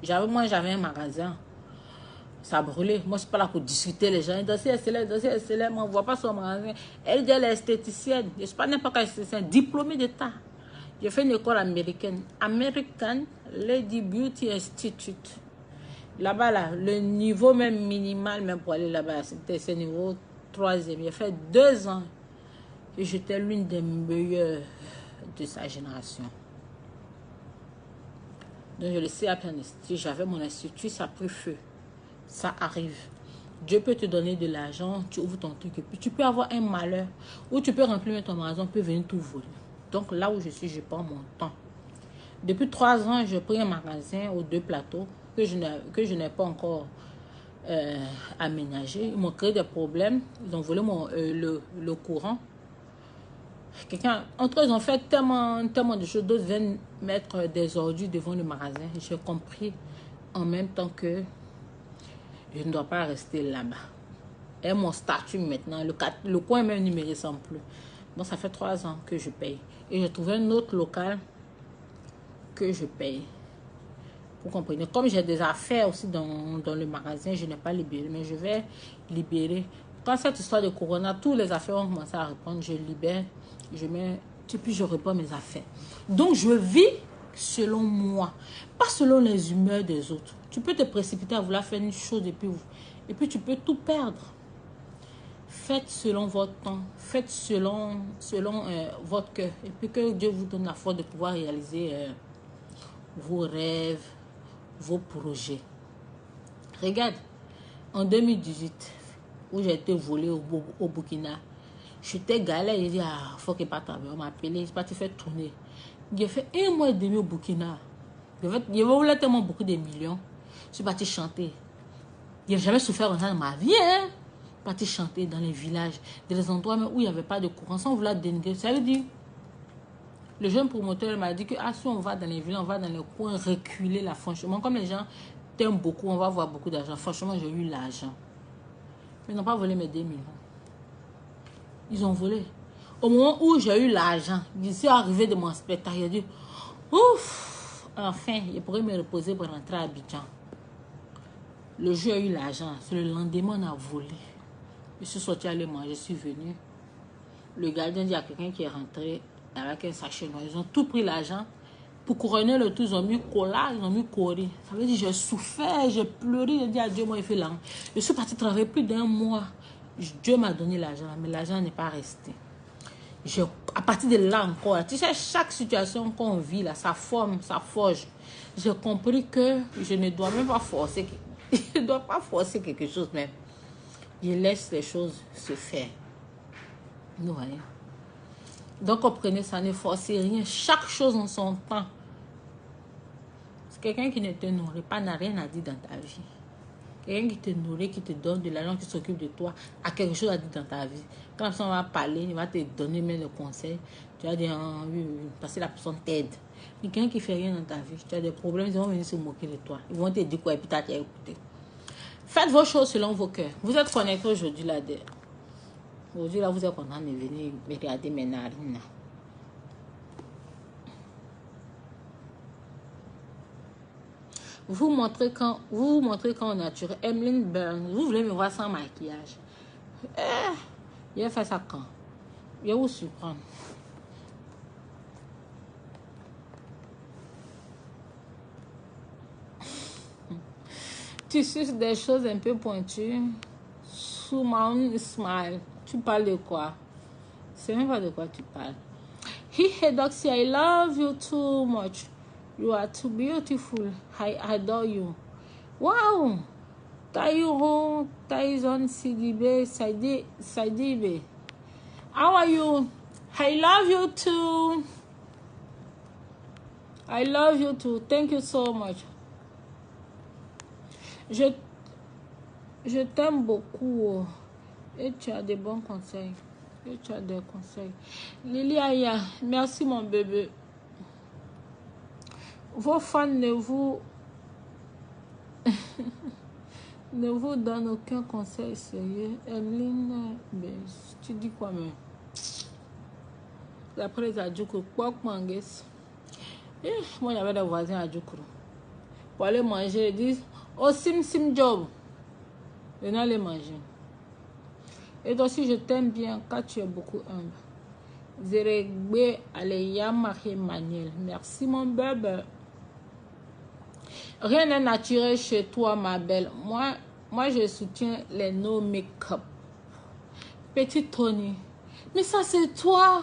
j'avais un magasin. Ça a brûlé. Moi, je ne suis pas là pour discuter les gens. Le dossier est célèbre, on ne voit pas son magasin. Elle dit, elle est esthéticienne. Je ne suis pas n'importe quelle esthéticienne. Diplômée d'État. J'ai fait une école américaine. American Lady Beauty Institute. Là-bas, là, le niveau même minimal, même pour aller là-bas, c'est niveau 3e. J'ai fait 2 ans. Et j'étais l'une des meilleures de sa génération. Donc, je le sais à plein institut. J'avais mon institut, ça a pris feu. Ça arrive. Dieu peut te donner de l'argent, tu ouvres ton truc et puis tu peux avoir un malheur ou tu peux remplir ton magasin, on peut venir tout voler. Donc là où je suis, je prends mon temps. Depuis 3 ans, je prends un magasin aux 2 plateaux que je n'ai pas encore aménagé. Ils m'ont créé des problèmes. Ils ont volé le courant. Entre eux, ils ont fait tellement de choses. D'autres viennent mettre des ordures devant le magasin. J'ai compris en même temps que je ne dois pas rester là-bas. Et mon statut maintenant, le coin même ne me ressemble plus. Bon, ça fait 3 ans que je paye. Et j'ai trouvé un autre local que je paye. Vous comprenez? Comme j'ai des affaires aussi dans le magasin, je n'ai pas libéré. Mais je vais libérer. Quand cette histoire de corona, tous les affaires ont commencé à reprendre. Je libère, je mets... Et puis je reprends mes affaires. Donc je vis selon moi. Pas selon les humeurs des autres. Tu peux te précipiter à vouloir faire une chose et puis tu peux tout perdre. Faites selon votre temps. Faites selon votre cœur. Et puis que Dieu vous donne la force de pouvoir réaliser vos rêves, vos projets. Regarde, en 2018, où j'ai été volée au Burkina, j'étais galère. J'ai dit, ah, faut que pas t'avoir. On m'a appelé, je parti faire tourner. J'ai fait 1 mois et demi au Burkina. Je voulais tellement beaucoup de millions. Je suis parti chanter. Je n'ai jamais souffert dans ma vie. Hein? Je suis parti chanter dans les villages, dans les endroits où il n'y avait pas de courant, sans vouloir dénigrer. Ça veut dire, le jeune promoteur m'a dit que si on va dans les villes, on va dans les coins reculer là. Franchement, comme les gens t'aiment beaucoup, on va avoir beaucoup d'argent. Franchement, j'ai eu l'argent. Ils n'ont pas volé mes 2 millions. Ils ont volé. Au moment où j'ai eu l'argent, je suis arrivé de mon spectacle. J'ai dit, ouf, enfin, je pourrais me reposer pour rentrer à Abidjan. Le jour où j'ai eu l'argent, c'est le lendemain, on a volé. Je suis sorti aller manger, je suis venu. Le gardien dit à quelqu'un qui est rentré avec un sachet noir. Ils ont tout pris l'argent. Pour couronner le tout, ils ont mis cola, ils ont mis cori. Ça veut dire j'ai souffert, j'ai pleuré, j'ai dit à Dieu, moi, il fait l'argent. Je suis parti travailler plus d'1 mois. Dieu m'a donné l'argent, mais l'argent n'est pas resté. À partir de là encore, là, tu sais, chaque situation qu'on vit, là, ça forme, ça forge. J'ai compris que je ne dois même pas forcer. Je ne dois pas forcer quelque chose même. Je laisse les choses se faire. Vous voyez? Donc, comprenez, ça ne forcez rien. Chaque chose en son temps. C'est quelqu'un qui ne te nourrit pas, n'a rien à dire dans ta vie. Quelqu'un qui te nourrit, qui te donne de l'argent, qui s'occupe de toi, a quelque chose à dire dans ta vie. Quand la personne va parler, il va te donner même le conseil. Tu vas dire, ah, oui, oui, parce que la personne t'aide. Mais quelqu'un qui ne fait rien dans ta vie, tu as des problèmes, ils vont venir se moquer de toi. Ils vont te dire quoi et puis tu as écouté. Faites vos choses selon vos cœurs. Vous êtes connectés aujourd'hui là. Aujourd'hui là, vous êtes content de venir me regarder mes narines. Vous montrez quand on naturel. Emeline Burns, vous voulez me voir sans maquillage. Je vais faire ça quand? Je vais vous surprendre. Tu suces des choses un peu pointues. Suman smile. Tu parles de quoi? C'est même pas de quoi tu parles. Hey Doxy, I love you too much. You are too beautiful. I adore you. Wow! Taïro, Taizon Sidibe, Saidibe. How are you? I love you too. I love you too. Thank you so much. Je t'aime beaucoup. Et tu as des bons conseils. Et tu as des conseils. Lily Aya, merci mon bébé. Vos fans ne vous donnent aucun conseil sérieux. Emeline, tu dis quoi même? Après les Adjoukro, quoi mangues? Moi j'avais des voisins à Adjoukro. Pour aller manger, ils disent, oh sim job. Venez aller manger. Et toi aussi je t'aime bien car tu es beaucoup humble. Zérégbé Aleya Marie Manuel. Merci mon bébé. Rien n'est naturel chez toi ma belle. Moi je soutiens les no make-up. Petit Tony. Mais ça c'est toi.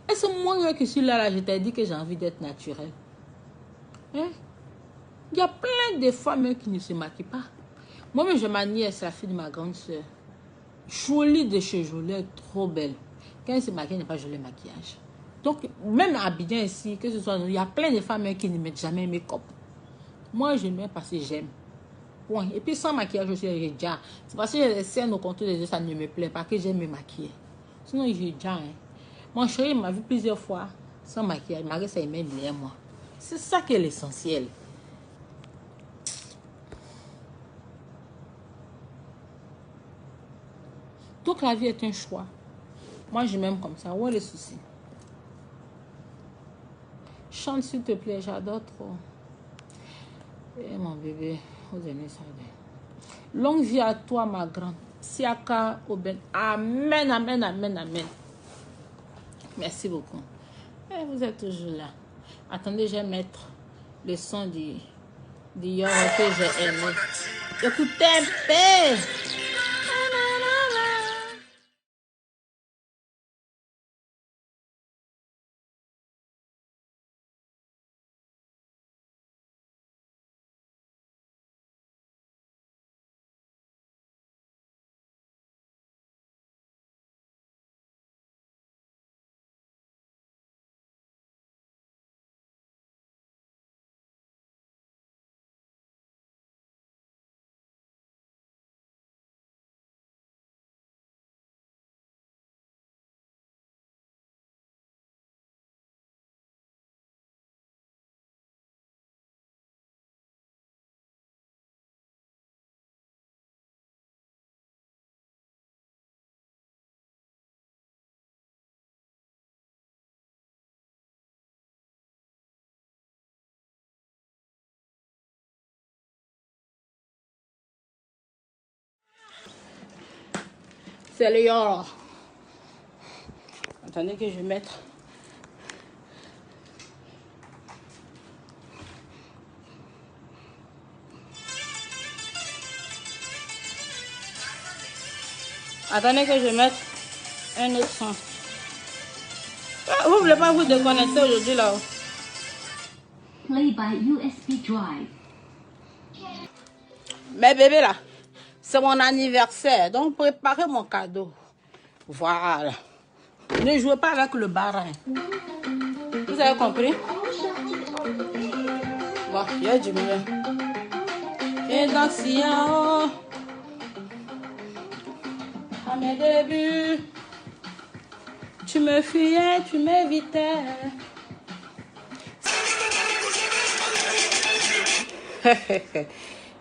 Est-ce que moi qui suis là, je t'ai dit que j'ai envie d'être naturel? Hein? Il y a plein de femmes qui ne se maquillent pas. Moi-même, je ma nièce, la fille de ma grande soeur. Jolie de chez jolie, trop belle. Quand elle se maquille, elle n'est pas jolie maquillage. Donc, même à Abidjan ici, que ce soit, il y a plein de femmes qui ne mettent jamais make-up. Moi, je mets parce que j'aime. Point. Et puis, sans maquillage aussi, j'ai déjà. C'est parce que j'ai les scènes au contour des yeux, ça ne me plaît pas que j'aime me maquiller. Sinon, j'ai déjà. Hein. Mon chéri m'a vu plusieurs fois sans maquillage. Marie, ça aimait bien moi. C'est ça qui est l'essentiel. Donc la vie est un choix. Moi, je m'aime comme ça. Où est le souci? Chante s'il te plaît, j'adore trop. Et mon bébé, vous aimez ça. Longue vie à toi, ma grande. Siaka Oben. Amen, amen, amen, amen. Merci beaucoup. Et vous êtes toujours là. Attendez, je vais mettre le son du Yoro que j'ai aimé. Écoutez un peu. C'est le Yoro. Attendez que je vais mettre. Attendez que je mette un autre son. Vous ne voulez pas vous déconnecter aujourd'hui là-haut? Play by USB drive. Mais bébé là, c'est mon anniversaire, donc préparez mon cadeau. Voilà. Ne jouez pas avec le barin. Vous avez compris? Bon, il y a du mieux. Et donc si à mes débuts, tu me fuyais, tu m'évitais.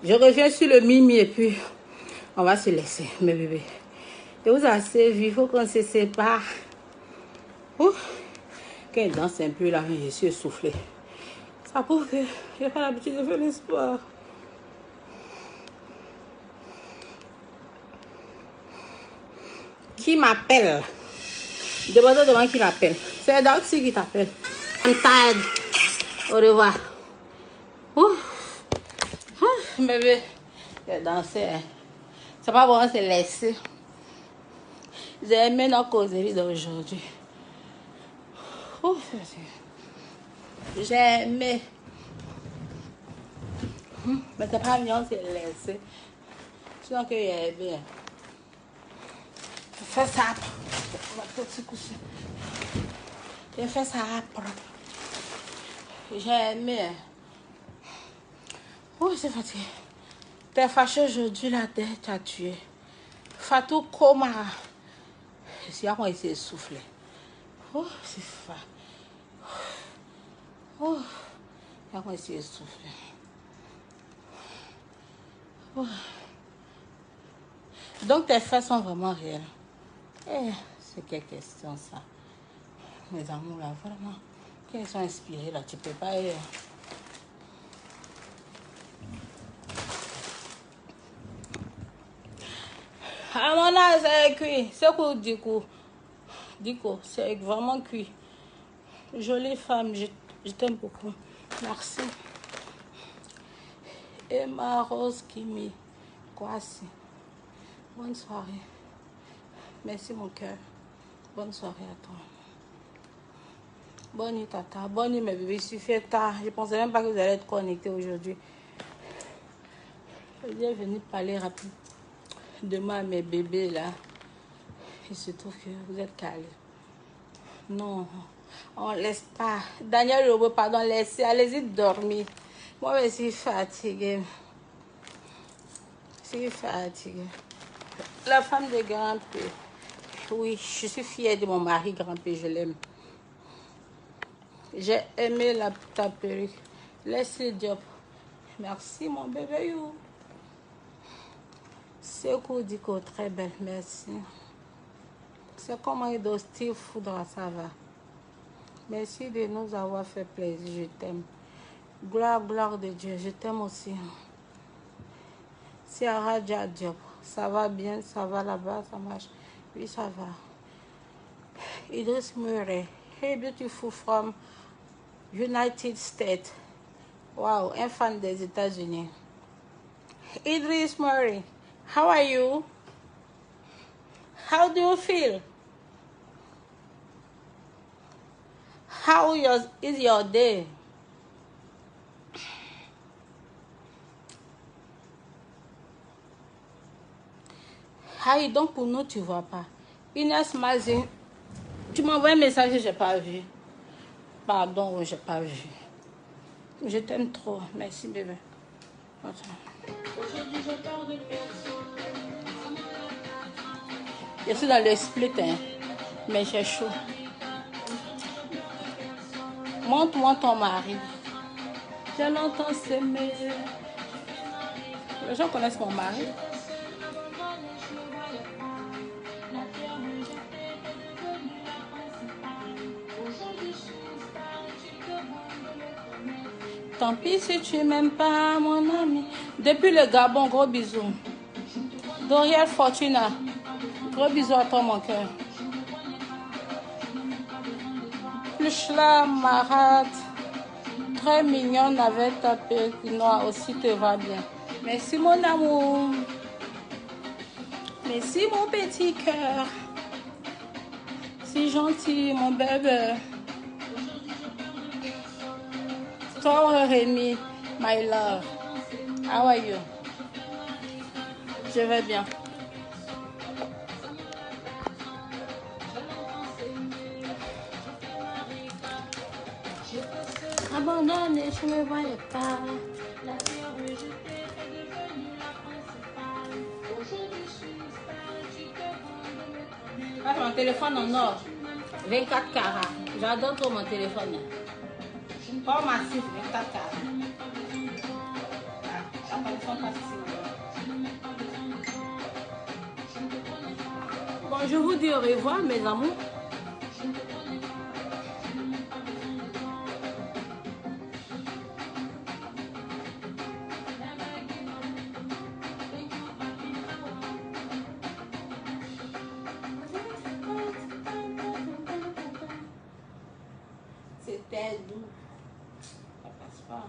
Je reviens sur le mimi et puis on va se laisser, mes bébés. Et vous assez vu, il faut qu'on se sépare. Quand il danse un peu là, je suis essoufflée. Ça prouve que je n'ai pas l'habitude de faire le sport. Qui m'appelle? Demandez devant qui m'appelle. C'est Doxy qui t'appelle. I'm tired. Au revoir. Bébé, j'ai dansé. Hein. C'est pas bon, c'est laissé. J'ai aimé notre causerie d'aujourd'hui. J'ai aimé. Mais c'est pas bien, c'est laissé. Sinon que j'ai aimé. Fais ça. On va tout se coucher. J'ai fait ça après. J'ai aimé. Oh, c'est fatigué. T'es fâché aujourd'hui, la tête t'a tué. Fatou Koma. C'est à moi, il s'est essoufflé. Oh, c'est fa. Oh, c'est à moi, il s'est essoufflé. Oh. Donc, tes fesses sont vraiment réelles. Eh, c'est quelle question, ça. Mes amours, là, vraiment. Qu'ils sont inspirés, là, tu peux pas... À mon âge, c'est cuit. C'est quoi, du coup? C'est vraiment cuit. Jolie femme, je t'aime beaucoup. Merci. Emma Rose Kimi. Kwasi. Bonne soirée. Merci, mon cœur. Bonne soirée à toi. Bonne nuit, tata. Bonne nuit, mes bébés. Il suffit tard. Je ne pensais même pas que vous allez être connectés aujourd'hui. Je viens venir parler rapide. Demain à mes bébés là, il se trouve que vous êtes calés. Non, on laisse pas. Daniel Robo, pardon, laissez, allez-y dormir. Moi, je suis fatiguée. Je suis fatiguée. La femme de Grand P. Oui, je suis fière de mon mari Grand P, je l'aime. J'ai aimé ta perruque. Laissez le job. Merci mon bébé. C'est quoi Dico, très belle, merci. C'est comment il doit Steve Foudra, ça va. Merci de nous avoir fait plaisir, je t'aime. Gloire, gloire de Dieu, je t'aime aussi. Ciara Diop, ça va bien, ça va là-bas, ça marche. Oui, ça va. Idris Murray, hey beautiful from United States. Wow, un fan des États-Unis. Idris Murray, how are you? How do you feel? How is your day? Hi, donc pour nous, tu vois pas. Inès Mazin, tu m'envoies un message que j'ai pas vu. Pardon, j'ai pas vu. Je t'aime trop. Merci, bébé. Je suis dans le split, hein, mais j'ai chaud. Montre-moi ton mari. J'ai longtemps s'aimer. Les gens connaissent mon mari. Tant pis si tu m'aimes pas, mon ami. Depuis le Gabon, gros bisous. Doriel Fortuna, gros bisous à toi, mon cœur. Pluchla Marat, très mignonne avec ta perruque noire aussi, te va bien. Merci, mon amour. Merci, mon petit cœur. C'est gentil, mon bébé. Toi, Rémi, my love. How are you? Je vais bien. Abandonné, je ne me voyais pas. La terre rejetée est devenue la principale. Aujourd'hui, je suis star, tu peux vendre mon téléphone en or. 24 carats. J'adore trop mon téléphone. Pas massif, 24 carats. Ah, la téléphone pas si. Bon, je vous dis au revoir, mes amours. C'était doux. Ça passe pas.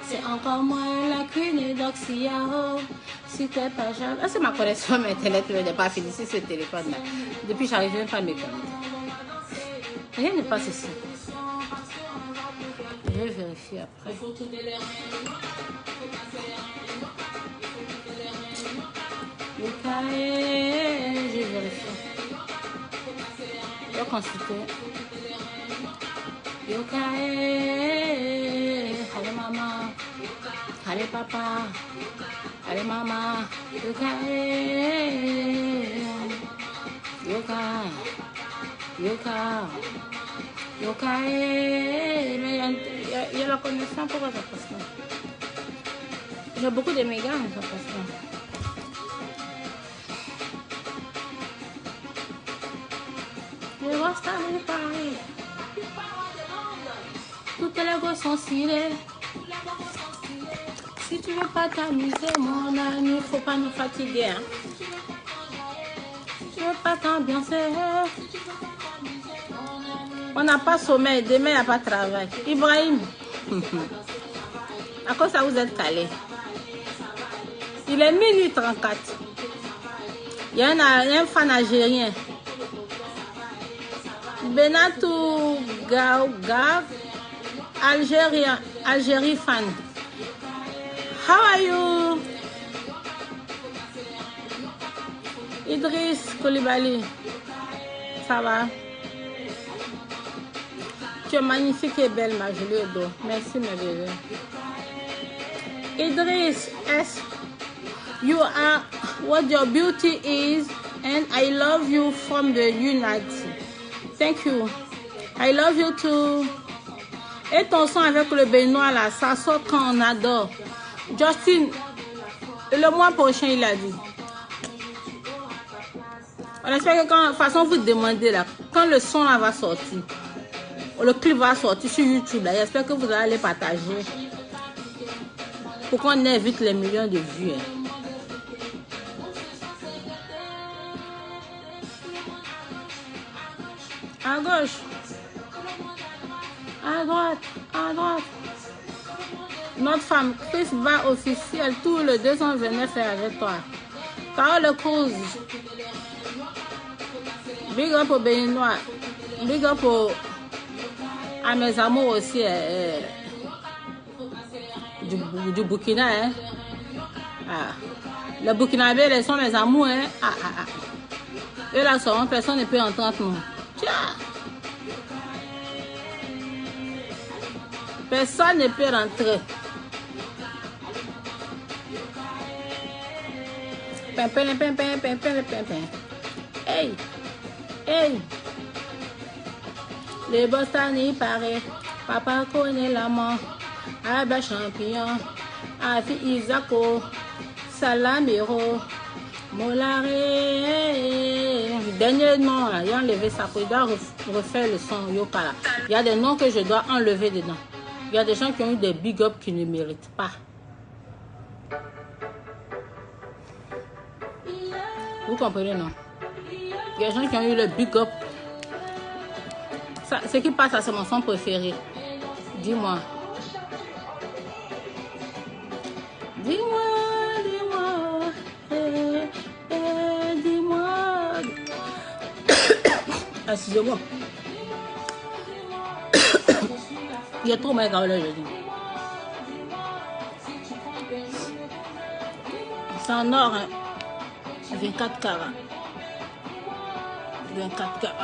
C'est encore moins la queen d'Oxiao. Si t'es pas jamais. Ah, c'est ma connexion internet n'est pas finie. C'est ce téléphone-là. Depuis, j'arrive même pas à me connecter. Rien ne passe ici. Je vais vérifier après. Je vais vérifier. Je vais consulter. Yokae, allez maman, allez papa, allez maman, yokae, yoka, yoka, yokae. Mais il y a la connexion, pourquoi ça passe pas? J'ai beaucoup de mégas, mais ça passe pas. Je vois ça, pareil. Toutes les gosses sont stylées. Si tu veux pas t'amuser, mon ami, faut pas nous fatiguer. Hein. Si tu veux pas t'ambiancer, on n'a pas sommeil. Demain, il n'y a pas de travail. Ibrahim, à cause ça vous êtes calé. Il est minuit 34. Il y a un fan algérien. Benatou Gav. Algérie fan. How are you? Idriss Koulibaly. Ça va? Tu es magnifique et belle, ma jolie dos. Merci, mes bébés. Idriss, yes, you are what your beauty is, and I love you from the United. Thank you. I love you too. Et ton son avec le Benoît là, ça sort quand on adore. Justin, le mois prochain, il a dit. On espère que quand, de toute façon, vous demandez là, quand le son là va sortir, le clip va sortir sur YouTube là, j'espère que vous allez les partager. Pour qu'on évite les millions de vues. Hein. À gauche. À droite, à droite. Notre femme Chris va officiel tout le 229 avec toi. Carole Cruz. Big up au Béninois. Big up à mes amours aussi du Burkina. Hein. Ah. Les Burkinabés, ils sont mes amours. Hein. Eux là, personne ne peut entrer entre nous. Tiens. Personne ne peut rentrer. Hey, hey. Les Bostani paraît. Papa connaît l'amant. Abba Champion. Afi Isako. Salamero. Molaré. Dernier nom, il a enlevé ça. Il doit refaire le son Yoka là. Il y a des noms que je dois enlever dedans. Il y a des gens qui ont eu des big up qui ne méritent pas. Vous comprenez, non? Il y a des gens qui ont eu le big up. Ça, ce qui passe, c'est mon son préféré. Dis-moi. Dis-moi, dis-moi. Excusez-moi. Il y a trop mal aujourd'hui. C'est en or, hein. 24 carats. 24 carats.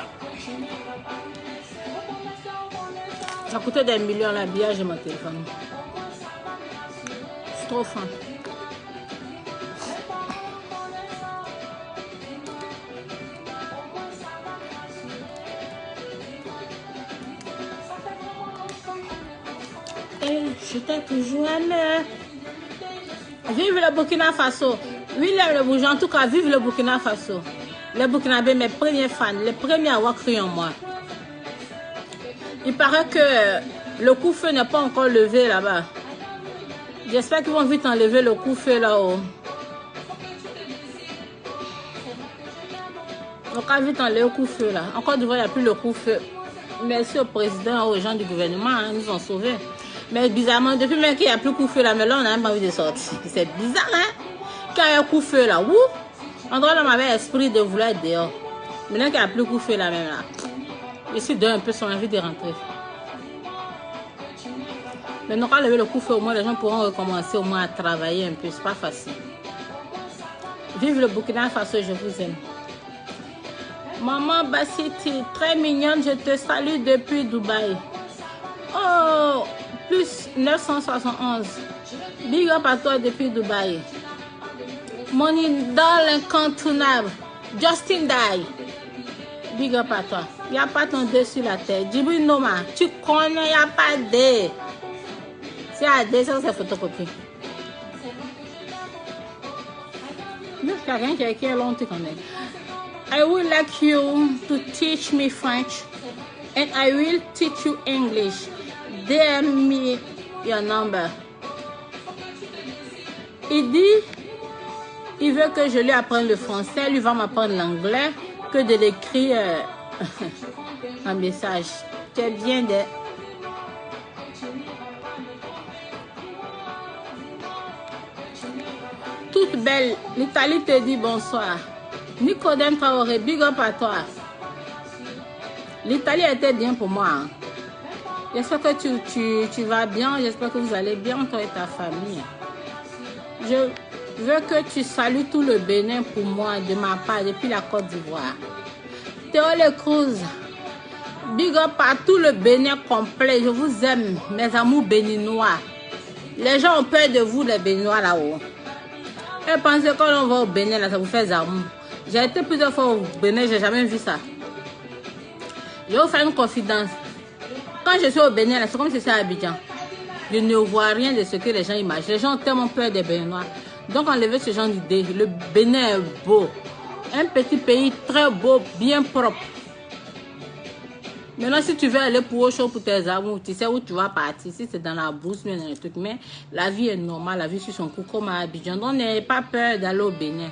Ça coûtait des millions l'habillage de mon téléphone. C'est trop fin. Et je t'ai toujours aimé. Vive le Burkina Faso. Oui, le bourgeois, en tout cas, vive le Burkina Faso. Les Burkinabés, mes premiers fans, les premiers à avoir cru en moi. Il paraît que le coup-feu n'est pas encore levé là-bas. J'espère qu'ils vont vite enlever le coup-feu là-haut. Donc, on va vite enlever le coup-feu là. Encore du coup, il n'y a plus le coup-feu. Merci au président, aux gens du gouvernement, hein, ils nous ont sauvés. Mais bizarrement, depuis même qu'il n'y a plus coup-feu là, mais là, on n'a même pas envie de sortir. C'est bizarre, hein? Quand il y a un coup-feu là, ouh! On dirait qu'on avait l'esprit de vouloir être dehors. Maintenant qu'il n'y a plus coup-feu là, même là. Je suis dehors un peu sans envie de rentrer. Maintenant, quand on lever le coup-feu, au moins, les gens pourront recommencer au moins à travailler un peu. C'est pas facile. Vive le Burkina Faso, je vous aime. Maman Bassiti, très mignonne, je te salue depuis Dubaï. Oh, plus 971. Big up à toi depuis Dubaï. Mon idole incontournable, Justin Dye. Big up à toi. Il n'y a pas ton dé sur la tête. Djibril Noma, tu connais, il n'y a pas de dé. C'est à dé, ça c'est photocopie. Il y a quelqu'un qui a écrit long, tu connais. I would like you to teach me French and I will teach you English. DM me your number. Il dit, il veut que je lui apprenne le français, lui va m'apprendre l'anglais, que de l'écrire un message. Tu es bien de... Toute belle, l'Italie te dit bonsoir. Nicodème Traoré, big up à toi. L'Italie était bien pour moi. Hein. J'espère que tu vas bien. J'espère que vous allez bien, toi et ta famille. Je veux que tu salues tout le Bénin pour moi, de ma part, depuis la Côte d'Ivoire. Théo Le Cruz, big up à tout le Bénin complet. Je vous aime, mes amours béninois. Les gens ont peur de vous, les Béninois là-haut. Et pensez que quand on va au Bénin, là, ça vous fait amour. J'ai été plusieurs fois au Bénin, j'ai jamais vu ça. Je vais vous faire une confidence. Quand je suis au Bénin, c'est comme si c'était à Abidjan. Je ne vois rien de ce que les gens imaginent. Les gens ont tellement peur des Béninois. Donc enlevez ce genre d'idée. Le Bénin est beau. Un petit pays très beau, bien propre. Maintenant, si tu veux aller pour autre chose pour tes amours, tu sais où tu vas partir. Si c'est dans la bourse, mais dans les trucs. Mais la vie est normale, la vie sur son coup comme à Abidjan. Donc n'ayez pas peur d'aller au Bénin.